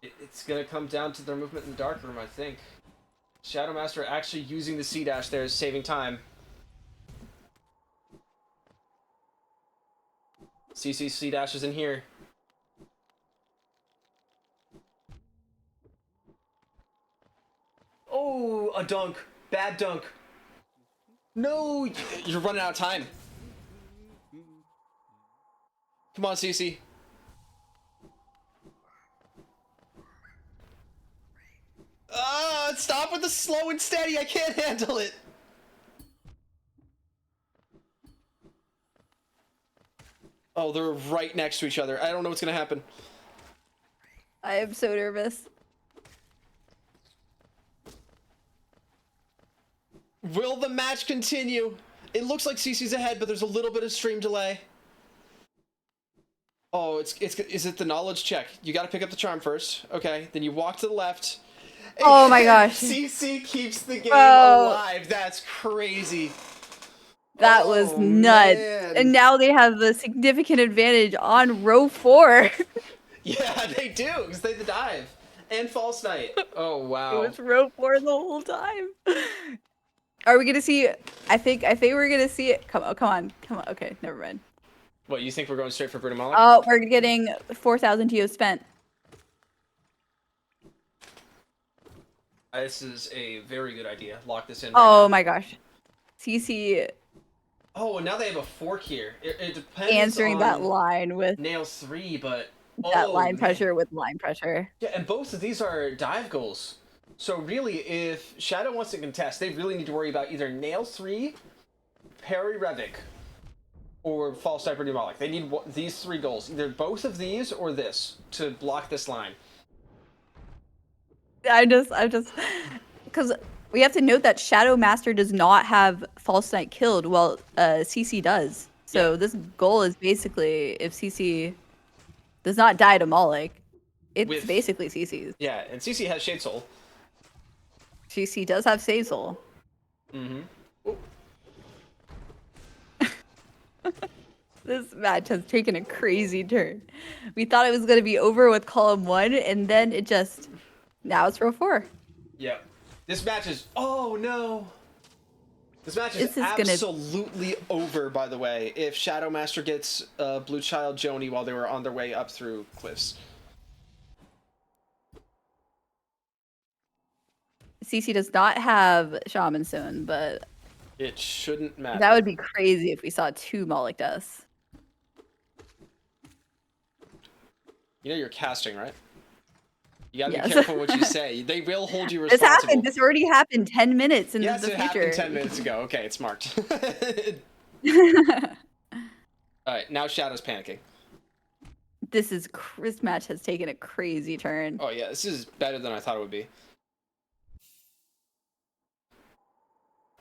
It's gonna come down to their movement in the dark room, I think. ShadowMaster actually using the C-dash there is saving time. CC C-dash is in here. Oh, a dunk. Bad dunk. No, you're running out of time. Come on, CC. Stop with the slow and steady. I can't handle it. Oh, they're right next to each other. I don't know what's gonna happen. I am so nervous. Will the match continue? It looks like CC's ahead, but there's a little bit of stream delay. Oh, is it the knowledge check? You gotta pick up the charm first. Okay, then you walk to the left. Oh my gosh. CC keeps the game alive. That's crazy. That was nuts. Man. And now they have a significant advantage on row 4. Yeah, they do, because they the dive. And false night. Oh, wow. It was row 4 the whole time. Are we gonna see? I think we're gonna see it. Come on. Okay, never mind. What, you think we're going straight for Bruno Malik? Oh, we're getting 4,000 TO spent. This is a very good idea. Lock this in. Oh my gosh, CC. Oh, and now they have a fork here. It depends answering on that line with nail 3, but that line pressure with line pressure. Yeah, and both of these are dive goals. So really, if Shadow wants to contest, they really need to worry about either nail 3, parry Revik, or false sniper Malik. They need these 3 goals, either both of these or this to block this line. I just because we have to note that ShadowMaster does not have false knight killed, while CC does. So this goal is basically if CC does not die to Malik, it's basically CC's. Yeah, and CC has Shade Soul. CC does have Save Soul. Mm-hmm. This match has taken a crazy turn. We thought it was going to be over with column 1, and then it just... Now it's row 4. Yeah. This match is... Oh, no. This match is absolutely over, by the way, if ShadowMaster gets Blue Child Joni while they were on their way up through cliffs. CC does not have Shaman Stone, but... It shouldn't matter. That would be crazy if we saw 2 Malik deaths. You know you're casting, right? You gotta be careful what you say. They will hold you responsible. This happened. This already happened 10 minutes in the future. Yes, it happened 10 minutes ago. Okay, it's marked. Alright, now Shadow's panicking. This match has taken a crazy turn. Oh yeah, this is better than I thought it would be.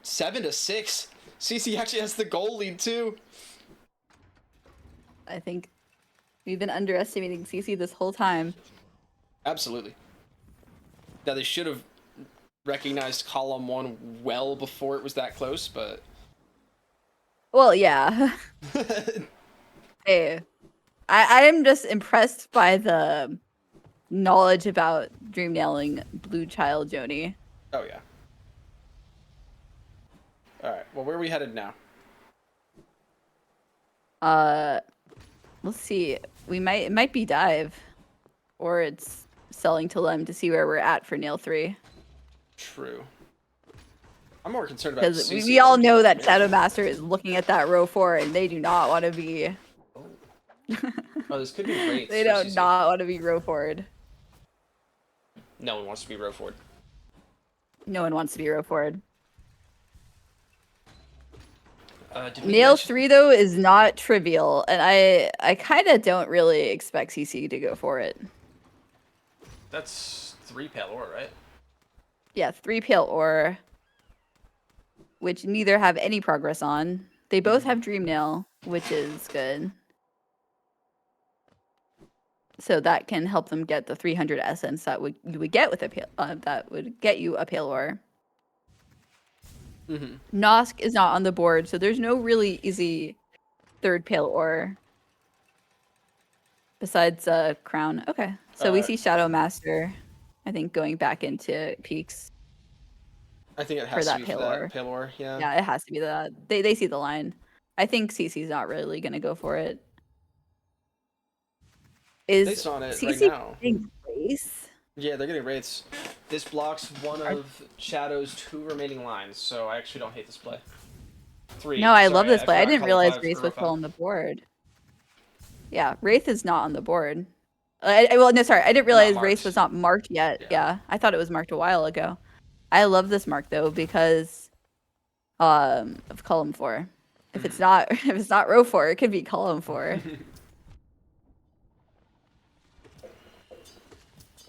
7-6. CC actually has the goal lead too. I think we've been underestimating CC this whole time. Absolutely. Now they should have recognized column 1 well before it was that close, but... Well, yeah. Hey, I am just impressed by the knowledge about dream nailing Blue Child Joni. Oh, yeah. Alright, well, where are we headed now? Let's see. It might be dive. Or it's selling to Lem to see where we're at for nail 3. True. I'm more concerned about because we all know that ShadowMaster is looking at that row 4 and they do not want to be Oh, this could be Wraiths They for don't CC. not want to be row forward. No one wants to be row forward. No one wants to be row forward. Did we Nail mention... 3 though is not trivial, and I kind of don't really expect CC to go for it. That's 3 Pale Ore, right? Yeah, 3 Pale Ore, which neither have any progress on. They both have Dream Nail, which is good. So that can help them get the 300 essence that you would get with a that would get you a Pale Ore. Nosk is not on the board, so there's no really easy third Pale Ore besides Crown. Okay, so we see ShadowMaster, I think, going back into peaks. I think it For has to that be for Pale that Ore. Pale Ore, yeah. Yeah, it has to be that. They see the line. I think CC's not really gonna go for it. Is Based on it right CC now. getting Grace? Yeah, they're getting Wraiths. This blocks one of Shadow's 2 remaining lines, so I actually don't hate this play. 3. No, I Sorry, love this I play. I forgot didn't column realize 5 Wraith or row was still 5. on the board. Yeah, Wraith is not on the board. Well, no, sorry, I didn't realize Wraith was not marked yet. Yeah, I thought it was marked a while ago. I love this mark though because of column 4. If it's not row 4, it could be column 4.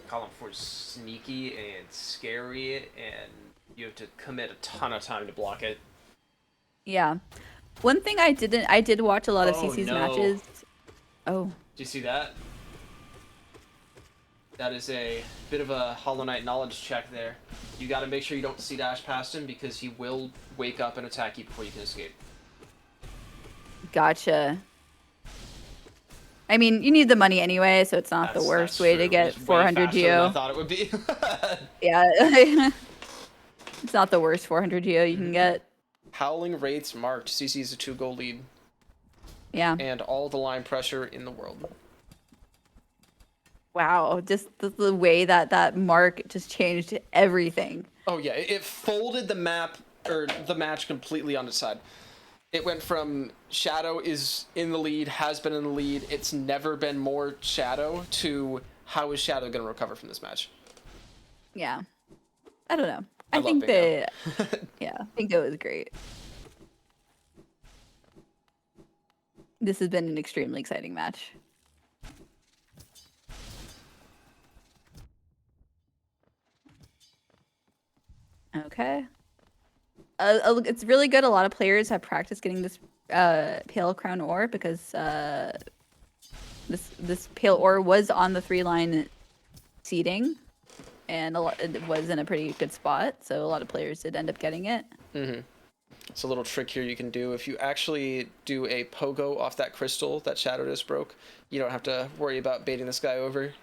Column 4 is sneaky and scary, and you have to commit a ton of time to block it. Yeah. One thing I did watch a lot of CC's matches. Oh. Did you see that? That is a bit of a Hollow Knight knowledge check there. You gotta make sure you don't C-dash past him because he will wake up and attack you before you can escape. Gotcha. I mean, you need the money anyway, so it's not the worst way to get 400 geo. I thought it would be. Yeah. It's not the worst 400 geo you can get. Howling Wraiths marked. CC's a 2-goal lead. Yeah. And all the line pressure in the world. Wow, just the way that mark just changed everything. Oh yeah, it folded the map, or the match completely on its side. It went from Shadow is in the lead, has been in the lead, it's never been more Shadow, to how is Shadow going to recover from this match? Yeah. I don't know. I think yeah, Bingo is great. This has been an extremely exciting match. Okay. It's really good. A lot of players have practiced getting this Pale Crown Ore because this Pale Ore was on the 3-line seeding, and it was in a pretty good spot, so a lot of players did end up getting it. It's a little trick here you can do. If you actually do a pogo off that crystal that Shadow just broke, you don't have to worry about baiting this guy over.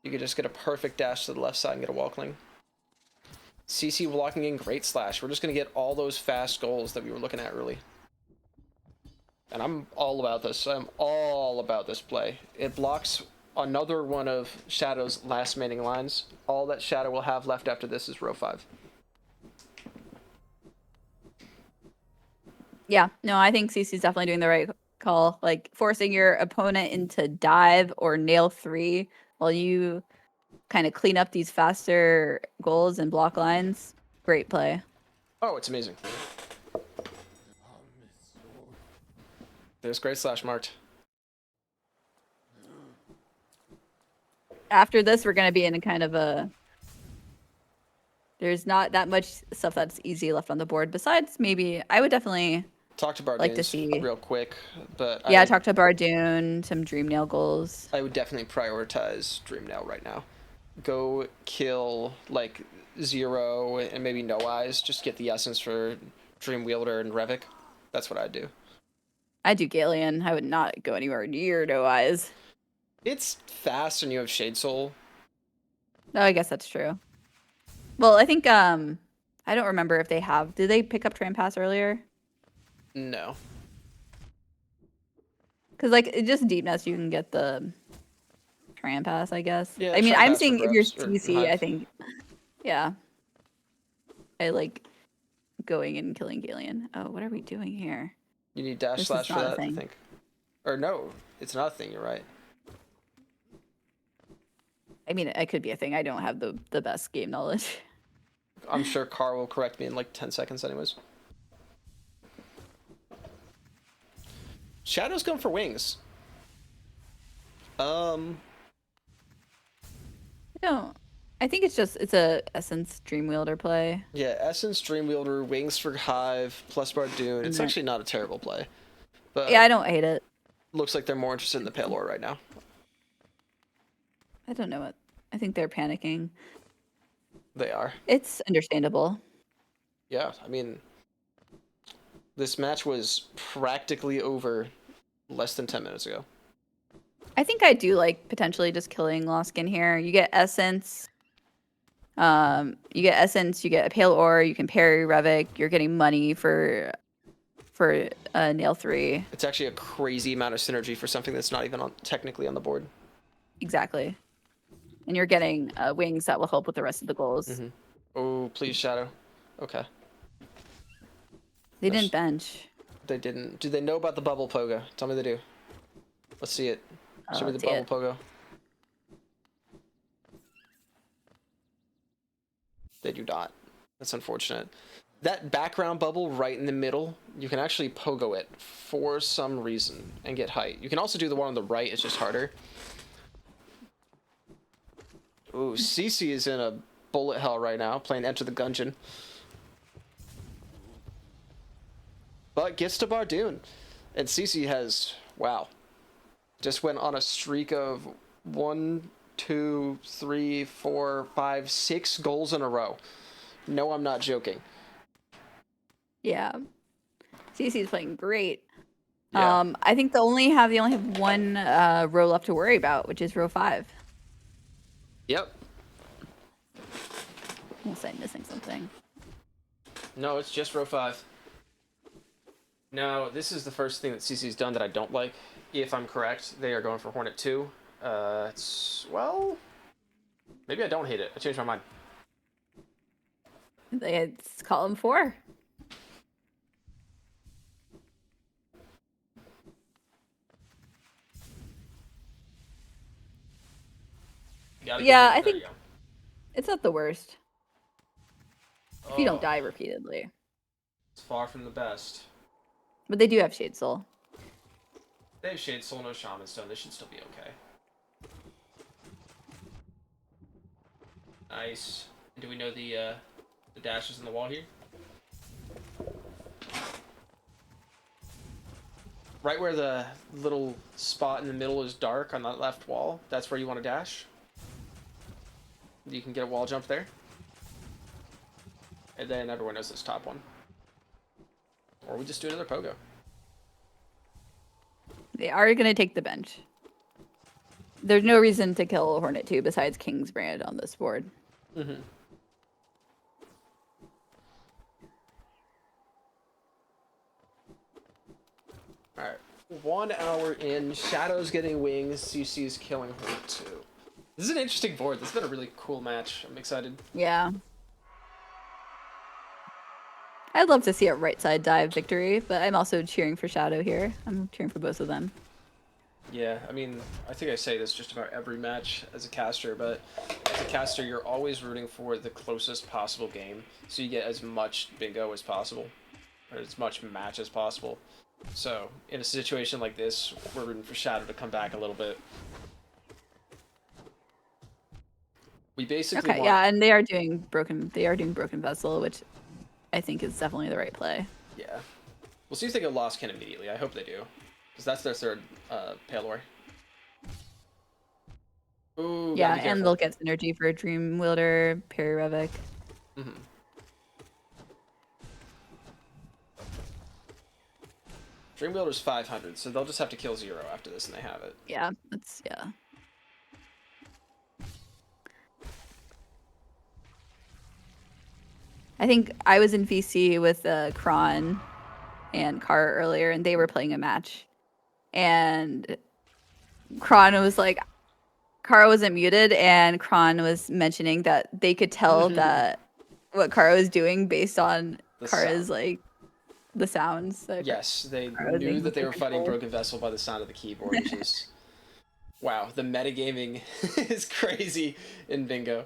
You could just get a perfect dash to the left side and get a walkling. CC blocking in great slash. We're just going to get all those fast goals that we were looking at early. And I'm all about this. I'm all about this play. It blocks another one of Shadow's last remaining lines. All that Shadow will have left after this is row 5. Yeah, no, I think CC's definitely doing the right call. Like, forcing your opponent into dive or nail 3 while you kind of clean up these faster goals and block lines. Great play. Oh, it's amazing. There's great slash marked. After this, we're going to be in a kind of a... There's not that much stuff that's easy left on the board. Besides, maybe I would definitely talk to Bardoon like to see real quick, but yeah, talk to Bardoon, some Dream Nail goals. I would definitely prioritize Dream Nail right now. Go kill like 0 and maybe No Eyes. Just get the essence for Dream Wielder and Revik. That's what I'd do. I'd do Galeon. I would not go anywhere near No Eyes. It's fast and you have Shade Soul. Oh, I guess that's true. Well, I think I don't remember if they have. Did they pick up Trampas earlier? No. Because like just Deep Nest, you can get the Trampas, I guess. Yeah, I mean, I'm Trampas seeing for if you're grubs, or CC, hive. I think, yeah. I like going and killing Galeon. Oh, what are we doing here? You need dash This is slash for not a that, I thing. think. Or no, it's not a thing. You're right. I mean, it could be a thing. I don't have the best game knowledge. I'm sure Carl will correct me in like 10 seconds, anyways. Shadow's going for wings. I don't. I think it's a Essence Dreamwielder play. Yeah, Essence, Dreamwielder, Wings for Hive, plus Bardoon. It's actually not a terrible play. But yeah, I don't hate it. Looks like they're more interested in the Pale Ore right now. I don't know what. I think they're panicking. They are. It's understandable. Yeah, I mean, this match was practically over less than 10 minutes ago. I think I do like potentially just killing Loskin here. You get Essence. You get Essence, you get a Pale Ore, you can parry Revik, you're getting money for Nail 3. It's actually a crazy amount of synergy for something that's not even technically on the board. Exactly. And you're getting wings that will help with the rest of the goals. Mm-hmm. Oh, please, Shadow. Okay. They didn't bench. They didn't. Do they know about the bubble pogo? Tell me they do. Let's see it. Show me the bubble pogo. They do not. That's unfortunate. That background bubble right in the middle, you can actually pogo it for some reason and get height. You can also do the one on the right, it's just harder. Ooh, CC is in a bullet hell right now, playing Enter the Gungeon. But gets to Bardoon. And CC has, wow, just went on a streak of 1, 2, 3, 4, 5, 6 goals in a row. No, I'm not joking. Yeah. CC's playing great. Yeah. I think they only have one row left to worry about, which is row 5. Yep. Unless I'm missing something. No, it's just row 5. Now, this is the first thing that CC's done that I don't like. If I'm correct, they are going for Hornet 2. Well, maybe I don't hate it. I changed my mind. It's column 4. Yeah, I think it's not the worst. If you don't die repeatedly. It's far from the best. But they do have Shade Soul. They have Shade Soul, no Shaman Stone. They should still be okay. Nice. Do we know the dashes in the wall here? Right where the little spot in the middle is dark on that left wall, that's where you want to dash. You can get a wall jump there. And then everyone knows this top one. Or we just do another pogo. They are going to take the bench. There's no reason to kill Hornet 2 besides King's Brand on this board. Mm-hmm. Alright. 1 hour in. Shadow's getting wings. CC's killing Hornet 2. This is an interesting board. This has been a really cool match. I'm excited. Yeah. I'd love to see a right side dive victory, but I'm also cheering for Shadow here. I'm cheering for both of them. Yeah, I mean, I think I say this just about every match as a caster, but as a caster, you're always rooting for the closest possible game, so you get as much bingo as possible, or as much match as possible. So, in a situation like this, we're rooting for Shadow to come back a little bit. We basically okay, yeah, and they are doing broken vessel, which I think is definitely the right play. Yeah. We'll see if they go Lost Kin immediately. I hope they do. Because that's their third Pale Ore. Ooh, yeah, and they'll get synergy for Dreamwielder, Parry Revik. Mm-hmm. Dreamwielder's 500, so they'll just have to kill 0 after this and they have it. Yeah, that's, yeah. I think I was in VC with Kron and Kara earlier, and they were playing a match. And Kron was like, Kara wasn't muted, and Kron was mentioning that they could tell that what Kara was doing based on Kara's like the sounds. That Yes, they I was knew making that they for were fighting control. Broken Vessel by the sound of the keyboard, which is wow. The metagaming is crazy in Bingo.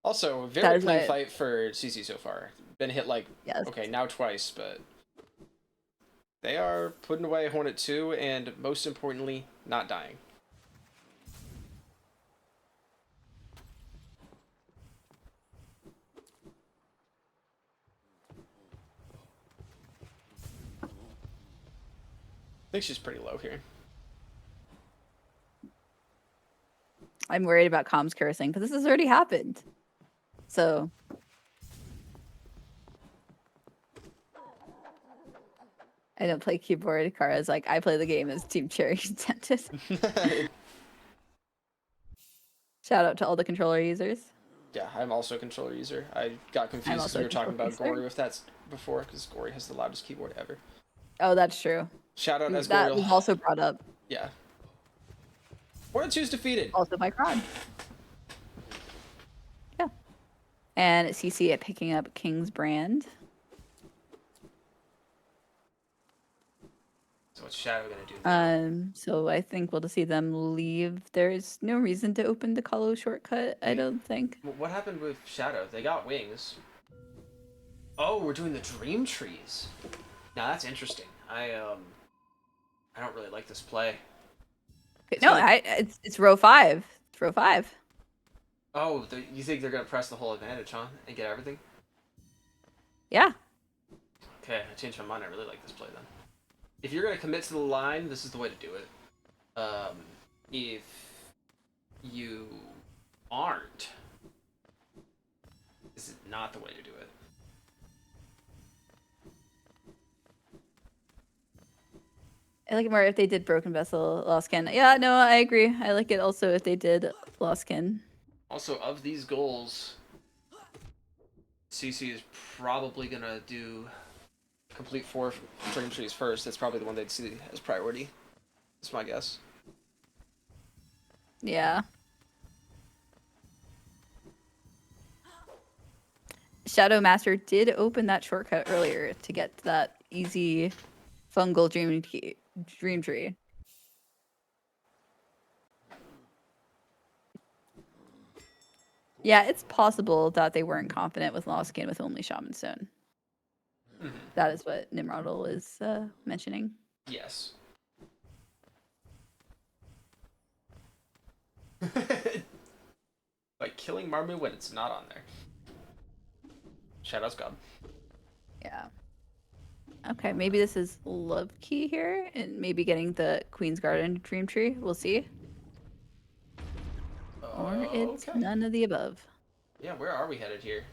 Also, That very is clean why, fight for CC so far. Been hit like yes. okay now twice, but they are putting away Hornet 2 and most importantly, not dying. I think she's pretty low here. I'm worried about comms cursing because this has already happened. So I don't play keyboard. Kara's like, I play the game as Team Cherry intended. Shout out to all the controller users. Yeah, I'm also a controller user. I got confused because we were talking about Gory with that before, because Gory has the loudest keyboard ever. Oh, that's true. Shout out as That Gory. was also brought up. Yeah. Hornet 2's defeated. Also by Kron. Yeah. And CC at picking up King's Brand. So what's Shadow gonna do now? So I think we'll just see them leave. There's no reason to open the Colo shortcut, I don't think. What happened with Shadow? They got wings. Oh, we're doing the Dream Trees. Now that's interesting. I don't really like this play. It's row 5. It's row 5. Oh, you think they're gonna press the whole advantage, huh? And get everything? Yeah. Okay, I changed my mind. I really like this play then. If you're gonna commit to the line, this is the way to do it. If you aren't, this is not the way to do it. I like it more if they did Broken Vessel, Lost Kin. Yeah, no, I agree. I like it also if they did Lost Kin. Also, of these goals, CC is probably gonna do complete 4 Dream Trees first. That's probably the one they'd see as priority. That's my guess. Yeah. ShadowMaster did open that shortcut earlier to get that easy fungal dream tree. Yeah, it's possible that they weren't confident with Lost Skin with only Shaman Stone. Mm-hmm. That is what Nimrodl is mentioning. Yes. By killing Marmu when it's not on there. Shadow's gone. Yeah. Okay, maybe this is Love Key here, and maybe getting the Queen's Garden Dream Tree. We'll see. Or it's Okay. none of the above. Yeah, where are we headed here?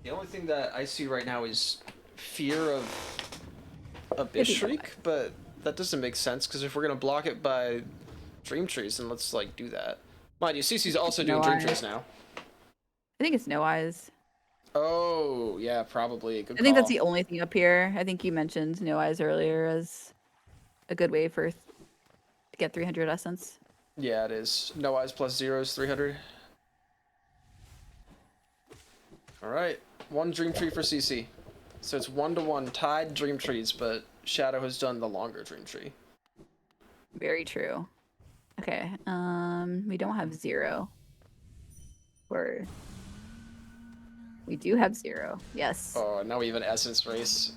The only thing that I see right now is fear of Abyss Shriek, but that doesn't make sense, because if we're going to block it by Dream Trees, then let's, like, do that. Mind you, CC's also doing Dream Trees now. I think it's No Eyes. Oh, yeah, probably. Good I think call. that's the only thing up here. I think you mentioned No Eyes earlier as a good way to get 300 Essence. Yeah, it is. No Eyes plus 0 is 300. Alright, 1 Dream Tree for CC. So it's 1-1 tied Dream Trees, but Shadow has done the longer Dream Tree. Very true. Okay, we don't have 0. We do have 0. Yes. Oh, now we have an Essence race.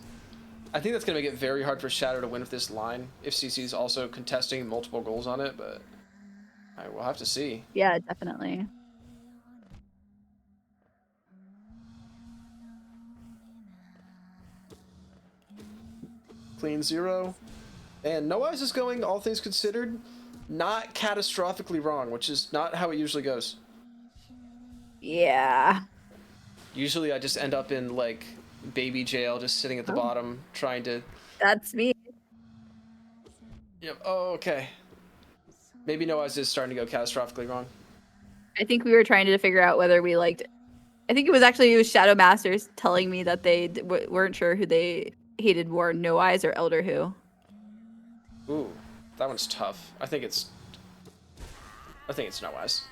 I think that's going to make it very hard for Shadow to win with this line, if CC's also contesting multiple goals on it, but we'll have to see. Yeah, definitely. Clean 0. And No Eyes is going, all things considered, not catastrophically wrong, which is not how it usually goes. Yeah. Usually I just end up in, like, baby jail, just sitting at the bottom, trying to... That's me. Yep, oh, okay. Maybe No Eyes is starting to go catastrophically wrong. I think we were trying to figure out whether we liked... I think it was ShadowMasters telling me that they weren't sure who they hated more, No Eyes or Elder Who. Ooh, that one's tough. I think it's No Eyes.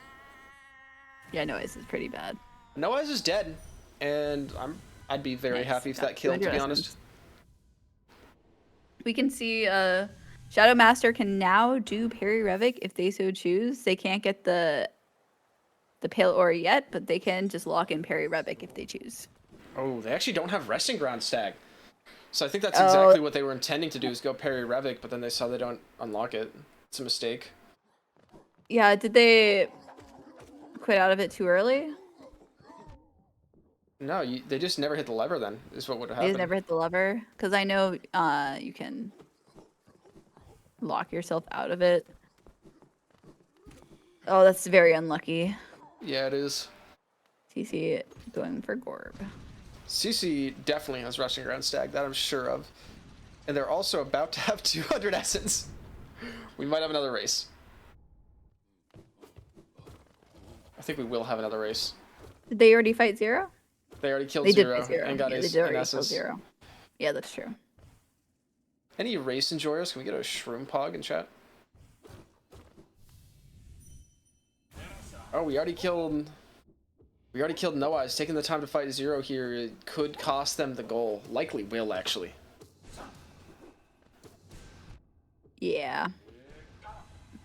Yeah, No Eyes is pretty bad. No Eyes is dead, and I'd be very happy if that killed, to be honest. We can see ShadowMaster can now do Parry Revic if they so choose. They can't get the Pale Aura yet, but they can just lock in Parry Revic if they choose. Oh, they actually don't have Resting Ground Stag. So I think that's Oh. exactly what they were intending to do, is go Parry Revic, but then they saw they don't unlock it. It's a mistake. Yeah, did they quit out of it too early? No, they just never hit the lever then, is what would have They happened. just never hit the lever? Because I know you can lock yourself out of it. Oh, that's very unlucky. Yeah, it is. CC going for Gorb. CC definitely has Resting Ground Stag, that I'm sure of. And they're also about to have 200 Essence. We might have another race. I think we will have another race. Did they already fight Zero? They already killed They did Zero fight Zero. and got Yeah, an they did already kill Essence. Zero. Yeah, that's true. Any race enjoyers? Can we get a Shroom Pog in chat? Oh, we already killed No Eyes. Taking the time to fight Zero here, it could cost them the goal. Likely will, actually. Yeah.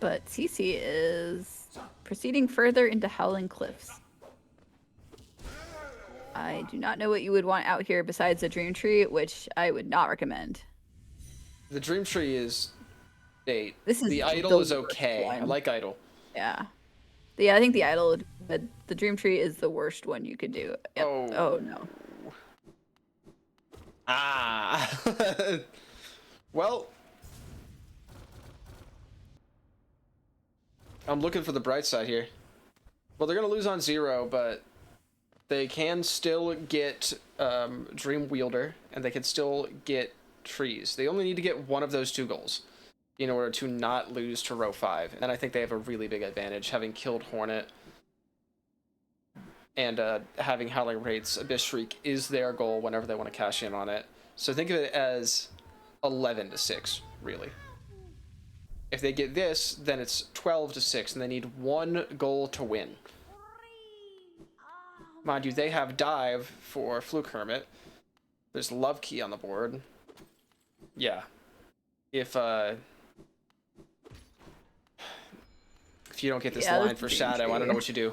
But CC is proceeding further into Howling Cliffs. I do not know what you would want out here besides a Dream Tree, which I would not recommend. The Dream Tree is... This is the Idol the is okay. worst I like Idol. Yeah. Yeah, I think the Idol, but the Dream Tree is the worst one you could do. Yep. Oh no. Ah. Well, I'm looking for the bright side here. Well, they're gonna lose on Zero, but they can still get Dream Wielder, and they can still get trees. They only need to get one of those two goals in order to not lose to row 5. And I think they have a really big advantage, having killed Hornet and having Howling Wraith's Abyss Shriek is their goal whenever they want to cash in on it. So think of it as 11-6, really. If they get this, then it's 12-6, and they need one goal to win. Mind you, they have Dive for Fluke Hermit. There's Love Key on the board. Yeah. If you don't get this line for Shadow, I don't know what you do.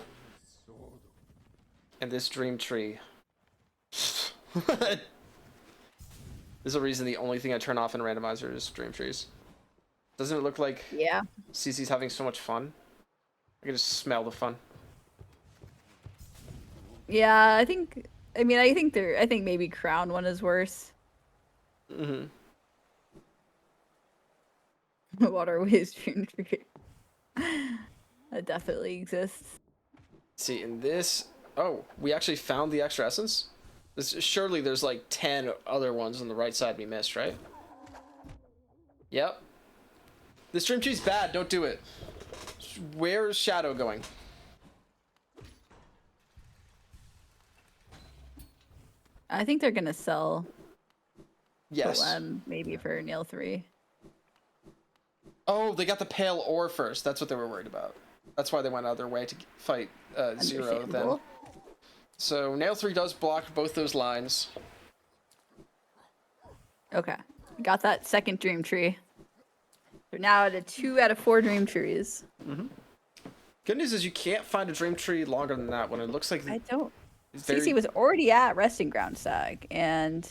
And this Dream Tree. There's a reason the only thing I turn off in randomizer is Dream Trees. Doesn't it look like CC's having so much fun? I can just smell the fun. Yeah, I think maybe Crown one is worse. Mm-hmm. Waterways Dream Tree. That definitely exists. See, in this... Oh, we actually found the extra essence? Surely there's like 10 other ones on the right side we missed, right? Yep. This Dream Tree's bad, don't do it. Where's Shadow going? I think they're gonna sell. Yes. Maybe for Nail 3. Oh, they got the Pale Ore first. That's what they were worried about. That's why they went out of their way to fight Zero then. So Nail 3 does block both those lines. Okay. Got that second Dream Tree. We're now at a 2 out of 4 Dream Trees. Mm-hmm. Good news is you can't find a Dream Tree longer than that one. It looks like... I don't. CC was already at Resting Ground Stag, and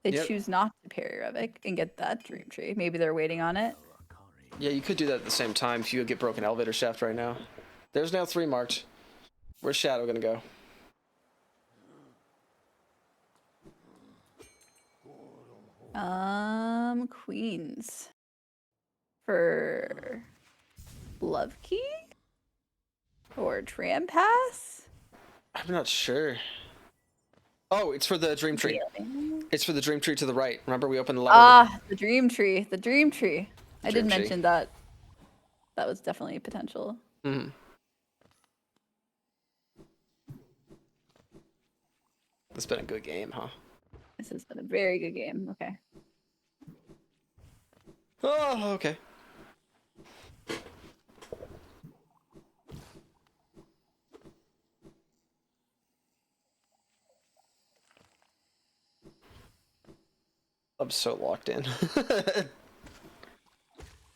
they choose not to parry Revic and get that Dream Tree. Maybe they're waiting on it. Yeah, you could do that at the same time if you get Broken Elevator Shaft right now. There's Nail 3 marked. Where's Shadow gonna go? Queens. For Love Key? Or Tram Pass? I'm not sure. Oh, it's for the Dream Tree. It's for the Dream Tree to the right. Remember, we opened the lever. Ah, the Dream Tree. The Dream Tree. I did mention that. That was definitely a potential. Mm-hmm. It's been a good game, huh? This has been a very good game. Okay. Oh, okay. so locked in.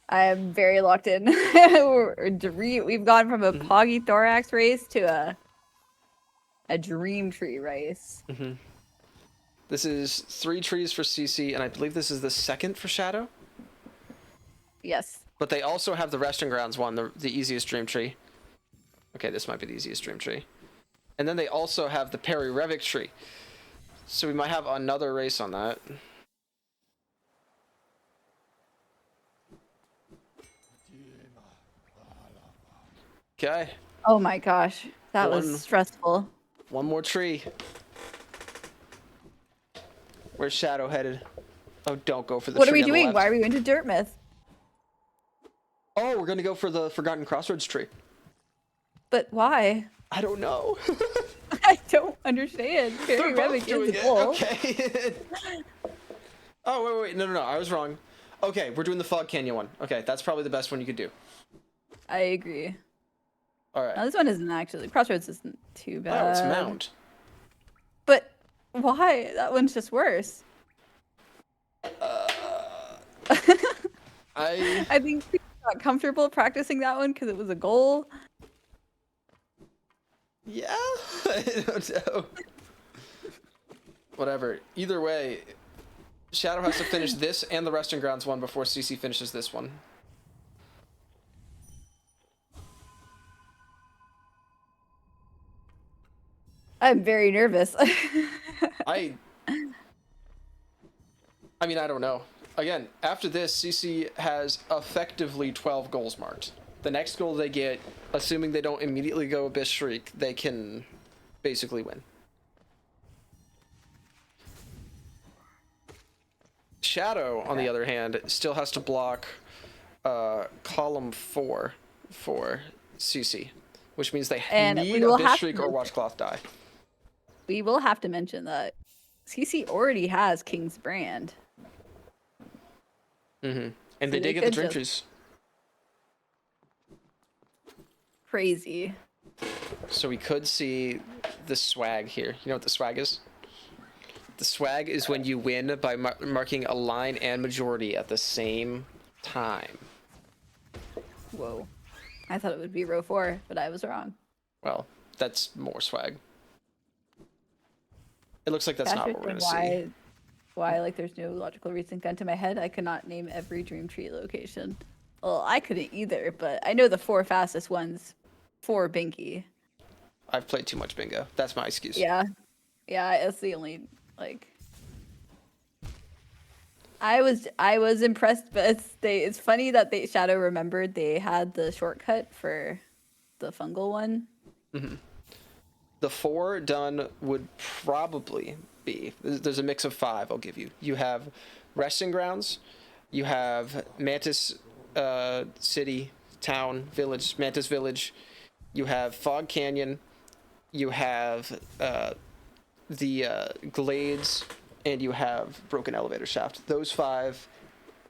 I am very locked in. We've gone from a Poggy Thorax race to a Dream Tree race. This is 3 trees for CC, and I believe this is the second for Shadow. Yes. But they also have the Resting Grounds one, the easiest Dream Tree. Okay, this might be the easiest Dream Tree. And then they also have the Peri Revic tree. So we might have another race on that. Okay. Oh my gosh. That was stressful. One more tree. Where's Shadow headed? Oh, don't go for the tree. What are we doing? Why are we going to Dirt Myth? Oh, we're going to go for the Forgotten Crossroads tree. But why? I don't know. I don't understand. Peri Revic is the goal. Okay. Oh, wait. No. I was wrong. Okay, we're doing the Fog Canyon one. Okay, that's probably the best one you could do. I agree. All right. Now, this one isn't actually. Crossroads isn't too bad. Oh, it's Mount. But why? That one's just worse. I think people got comfortable practicing that one because it was a goal. Yeah, I don't know. Whatever. Either way, Shadow has to finish this and the Resting Grounds one before CC finishes this one. I'm very nervous. I mean, I don't know. Again, after this, CC has effectively 12 goals marked. The next goal they get, assuming they don't immediately go Abyss Shriek, they can basically win. Shadow, on the other hand, still has to block column 4 for CC, which means they need Abyss Shriek or Watchcloth die. We will have to mention that CC already has King's Brand. And so they did get the Dream Trees. Crazy. So we could see the swag here. You know what the swag is? The swag is when you win by marking a line and majority at the same time. Whoa. I thought it would be row 4, but I was wrong. Well, that's more swag. It looks like that's not what we're going to see. Why, like, there's no logical reason gun to my head. I could not name every Dream Tree location. Well, I couldn't either, but I know the 4 fastest ones for Binky. I've played too much bingo. That's my excuse. Yeah. Yeah, it's the only, like... I was impressed, but it's funny that Shadow remembered they had the shortcut for the fungal one. The 4 done would probably be... There's a mix of 5, I'll give you. You have Resting Grounds. You have Mantis City, Town, Village, Mantis Village. You have Fog Canyon. You have the Glades. And you have Broken Elevator Shaft. Those 5,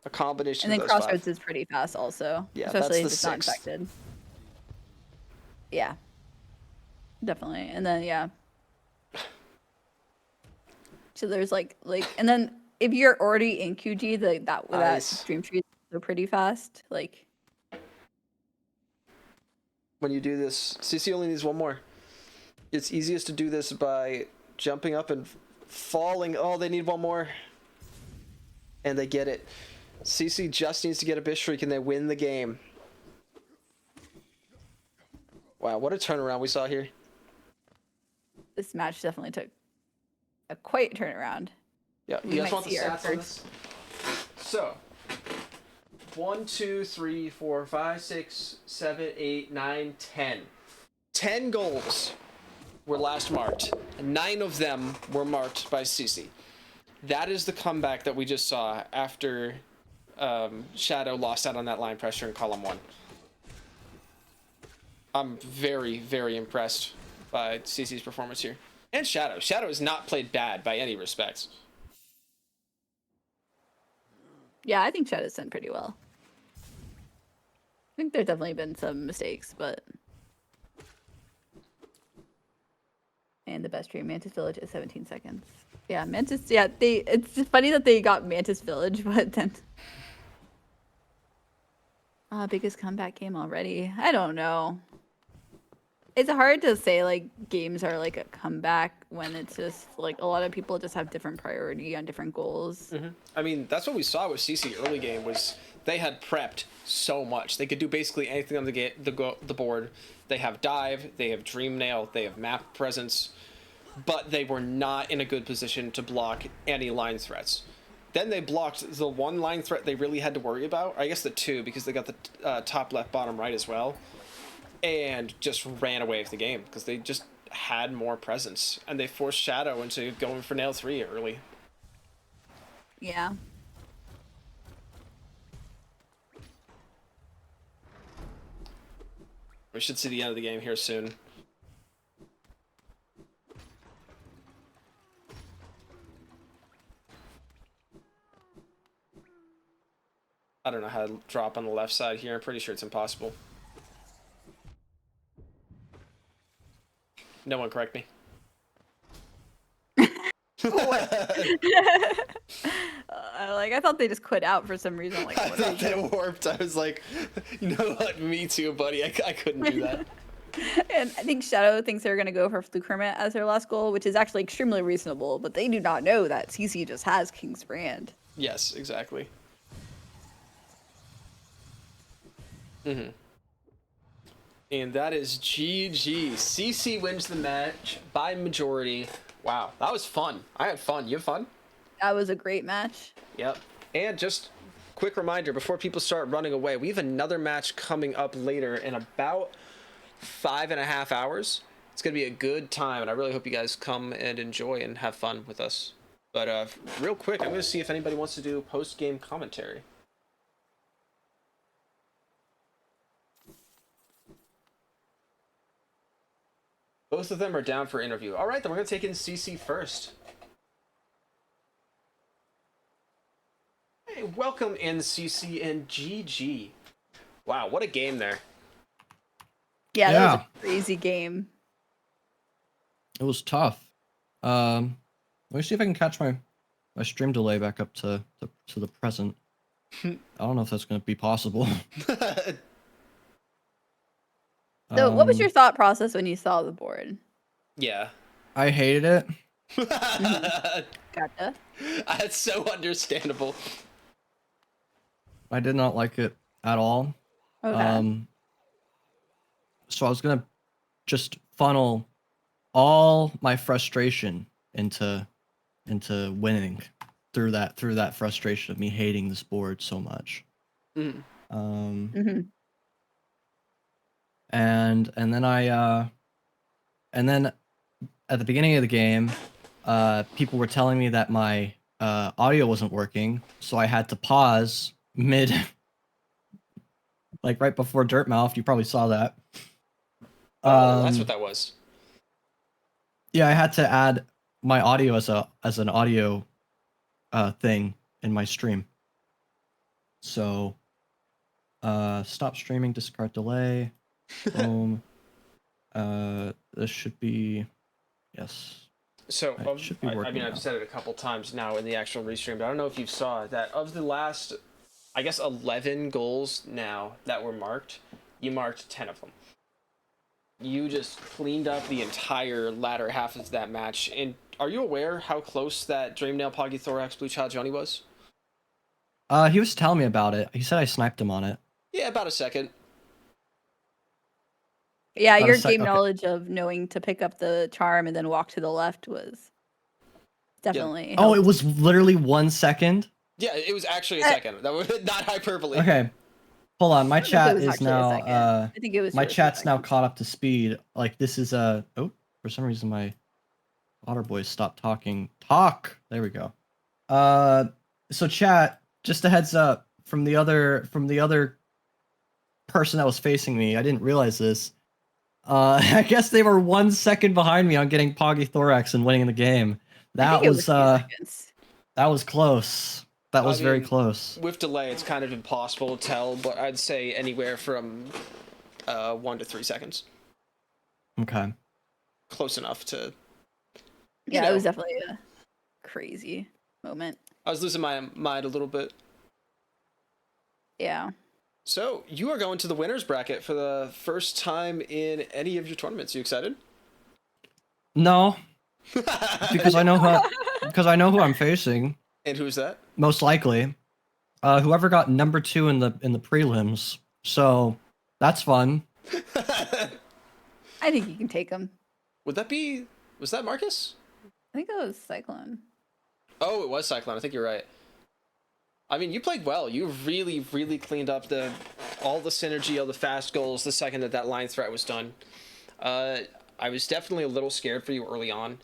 a combination of those 5. And then Crossroads is pretty fast also. Yeah, especially that's if the it's 6th. not infected. Yeah. Definitely. And then, yeah. So there's like, and then if you're already in QG, that Dream Tree is pretty fast. Like, when you do this, CC only needs one more. It's easiest to do this by jumping up and falling. Oh, they need one more. And they get it. CC just needs to get a Abyss Shriek and they win the game. Wow, what a turnaround we saw here. This match definitely took a quite turnaround. Yeah, you guys want the stats on this? So, 1, 2, 3, 4, 5, 6, 7, 8, 9, 10. 10 goals were last marked. 9 of them were marked by CC. That is the comeback that we just saw after Shadow lost out on that line pressure in column 1. I'm very, very impressed by CC's performance here. And Shadow. Shadow has not played bad by any respects. Yeah, I think Shadow's done pretty well. I think there's definitely been some mistakes, but... And the best dream, Mantis Village, is 17 seconds. Yeah, Mantis. Yeah, it's funny that they got Mantis Village, but then biggest comeback game already. I don't know. It's hard to say like games are like a comeback when it's just like a lot of people just have different priority on different goals. I mean, that's what we saw with CC early game was they had prepped so much. They could do basically anything on the board. They have dive, they have dream nail, they have map presence, but they were not in a good position to block any line threats. Then they blocked the one line threat they really had to worry about. I guess the two, because they got the top left, bottom right as well, and just ran away with the game because they just had more presence and they forced Shadow into going for nail 3 early. Yeah. We should see the end of the game here soon. I don't know how to drop on the left side here. I'm pretty sure it's impossible. No one correct me. I thought they just quit out for some reason. Like, I thought they warped. I was like, you know what? Me too, buddy. I couldn't do that. And I think Shadow thinks they're going to go for Fluke Hermit as their last goal, which is actually extremely reasonable, but they do not know that CC just has King's Brand. Yes, exactly. Mm-hmm. And that is GG. CC wins the match by majority. Wow, that was fun. I had fun. You have fun? That was a great match. Yep. And just quick reminder before people start running away, we have another match coming up later in about 5.5 hours. It's going to be a good time, and I really hope you guys come and enjoy and have fun with us. But real quick, I'm going to see if anybody wants to do post-game commentary. Both of them are down for interview. All right, then we're going to take in CC first. Hey, welcome in CC and GG. Wow, what a game there. Yeah, that was a crazy game. It was tough. Let me see if I can catch my stream delay back up to the present. I don't know if that's going to be possible. So what was your thought process when you saw the board? Yeah. I hated it. Gotcha. That's so understandable. I did not like it at all. Okay. So I was going to just funnel all my frustration into winning through that frustration of me hating this board so much. Mm-hmm. And then at the beginning of the game, people were telling me that my audio wasn't working, so I had to pause mid, like right before Dirtmouth. You probably saw that. Oh, that's what that was. Yeah, I had to add my audio as an audio thing in my stream. So stop streaming, discard delay. Boom. This should be yes. So should be I mean, I've said it a couple times now in the actual restream, but I don't know if you saw that of the last, I guess 11 goals now that were marked, you marked 10 of them. You just cleaned up the entire latter half of that match. And are you aware how close that Dreamnail Poggy Thorax Blue Child Johnny was? He was telling me about it. He said I sniped him on it. Yeah, about a second. Yeah, your game knowledge of knowing to pick up the charm and then walk to the left was definitely. Oh, it was literally 1 second? Yeah, it was actually a second. That was not hyperbole. Okay. Hold on, my chat is now I think it was my chat's now caught up to speed. Like this is oh, for some reason my otter boys stopped talking. There we go. So chat, just a heads up from the other person that was facing me. I didn't realize this. I guess they were 1 second behind me on getting Poggy Thorax and winning the game. That was close. That was very close. With delay, it's kind of impossible to tell, but I'd say anywhere from 1 to 3 seconds. Okay. Close enough to. Yeah, it was definitely a crazy moment. I was losing my mind a little bit. Yeah. So you are going to the winners bracket for the first time in any of your tournaments. You excited? No, because I know who I'm facing. And who's that? Most likely, whoever got number 2 in the prelims. So that's fun. I think you can take him. Was that Marcus? I think it was Cyclone. Oh, it was Cyclone. I think you're right. I mean, you played well. You really, really cleaned up all the synergy, all the fast goals the second that line threat was done. I was definitely a little scared for you early on.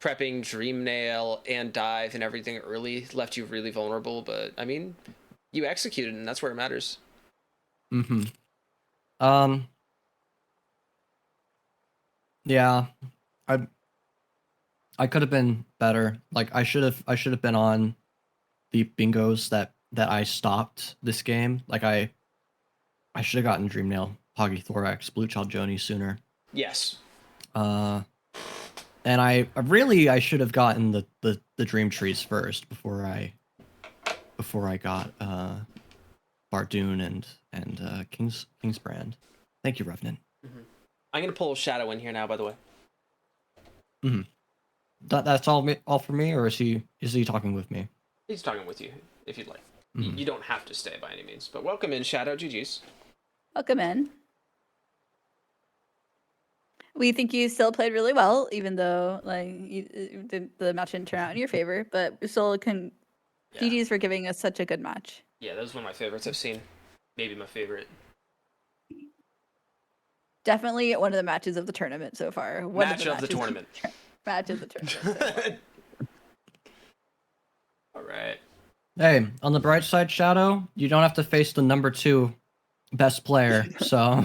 Prepping Dream Nail and Dive and everything early left you really vulnerable, but I mean, you executed, and that's where it matters. Mm-hmm. Yeah, I could have been better. Like I should have been on the bingos that I stopped this game. Like I should have gotten Dream Nail, Poggy Thorax, Blue Child Joni sooner. Yes. And I should have gotten the Dream Trees first before I got Bardoon and Kingsbrand. Thank you, Revenant. Mm-hmm. I'm gonna pull Shadow in here now, by the way. Mm-hmm. That's all for me, or is he talking with me? He's talking with you, if you'd like. Mm-hmm. You don't have to stay by any means, but welcome in, Shadow. GG's. Welcome in. We think you still played really well, even though the match didn't turn out in your favor. But we still can. Yeah. GG's for giving us such a good match. Yeah, that was one of my favorites I've seen. Maybe my favorite. Definitely one of the matches of the tournament so far. Match of the tournament. Match of the tournament. So far. All right. Hey, on the bright side, Shadow, you don't have to face the number 2 best player, so.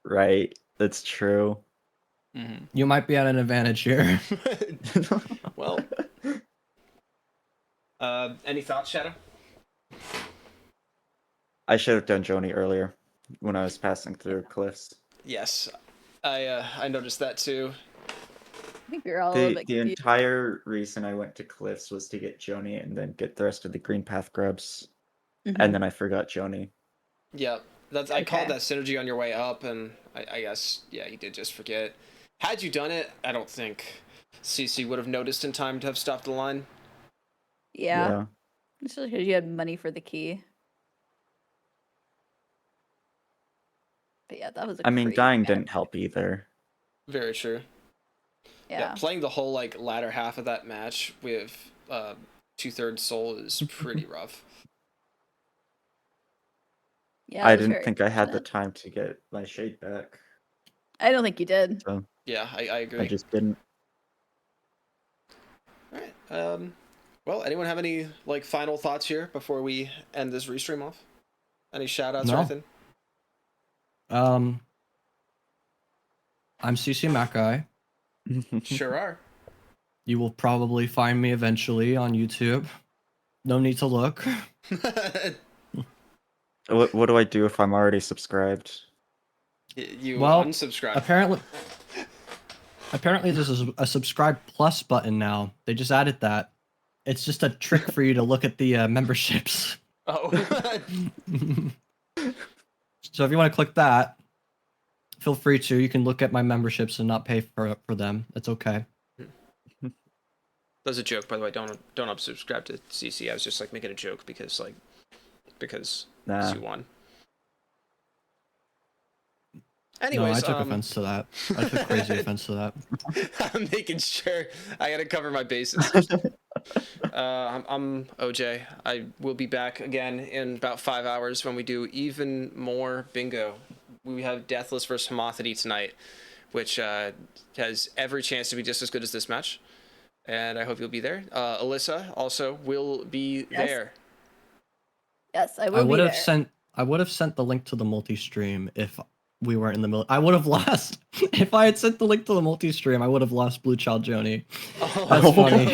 Right, that's true. Mm-hmm. You might be at an advantage here. Well. Any thoughts, Shadow? I should have done Joni earlier when I was passing through cliffs. Yes, I noticed that too. I think we're all a little bit confused. The entire reason I went to cliffs was to get Joni and then get the rest of the green path grubs, and then I forgot Joni. Yeah, I called that synergy on your way up, and I guess you did just forget. Had you done it, I don't think CC would have noticed in time to have stopped the line. Yeah. Especially because you had money for the key. But yeah, that was dying didn't help either. Very true. Yeah. Playing the whole latter half of that match with 2/3 soul is pretty rough. Yeah, I didn't think I had the time to get my shade back. I don't think you did. So, yeah, I agree. I just didn't. All right. Well, anyone have any final thoughts here before we end this restream off? Any shout outs or anything? I'm CCMaci. Sure are. You will probably find me eventually on YouTube. No need to look. What do I do if I'm already subscribed? You unsubscribe. Apparently there's a subscribe plus button now. They just added that. It's just a trick for you to look at the memberships. Oh. So if you want to click that, feel free to. You can look at my memberships and not pay for them. That's okay. That's a joke, by the way. Don't unsubscribe to CC. I was just making a joke because you won. Anyways, no, I took offense to that. I took crazy offense to that. I'm making sure I gotta cover my bases. I'm OJ. I will be back again in about 5 hours when we do even more bingo. We have Deathless versus Homothety tonight, which has every chance to be just as good as this match. And I hope you'll be there. Alyssa also will be there. Yes, I will be there. I would have sent the link to the multi-stream if we weren't in the middle. I would have lost. If I had sent the link to the multi-stream, I would have lost Blue Child Joni. Oh. That's funny.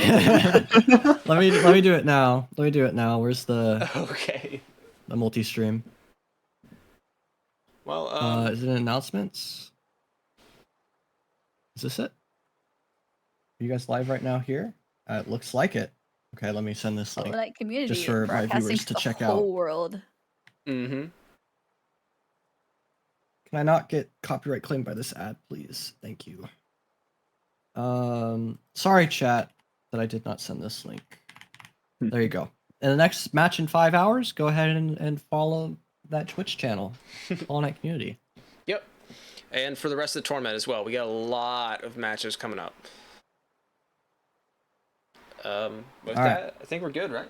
let me do it now. Where's the the multi-stream? Well, is it announcements? Is this it? Are you guys live right now here? It looks like it. Okay, let me send this link. Hollow Knight community just for my broadcasting viewers to the check whole out. world. Mm-hmm. Can I not get copyright claimed by this ad, please? Thank you. Sorry, chat, that I did not send this link. There you go. In the next match in 5 hours, go ahead and follow that Twitch channel, Hollow Knight community. Yep. And for the rest of the tournament as well, we got a lot of matches coming up. With that, I think we're good, right?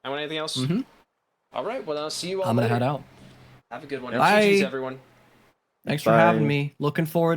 Want anything else? Mm-hmm. All right. Well, I'll see you all I'm gonna later. head out. Have a good one. Bye. GG's, everyone. Thanks for Bye. having me. Looking forward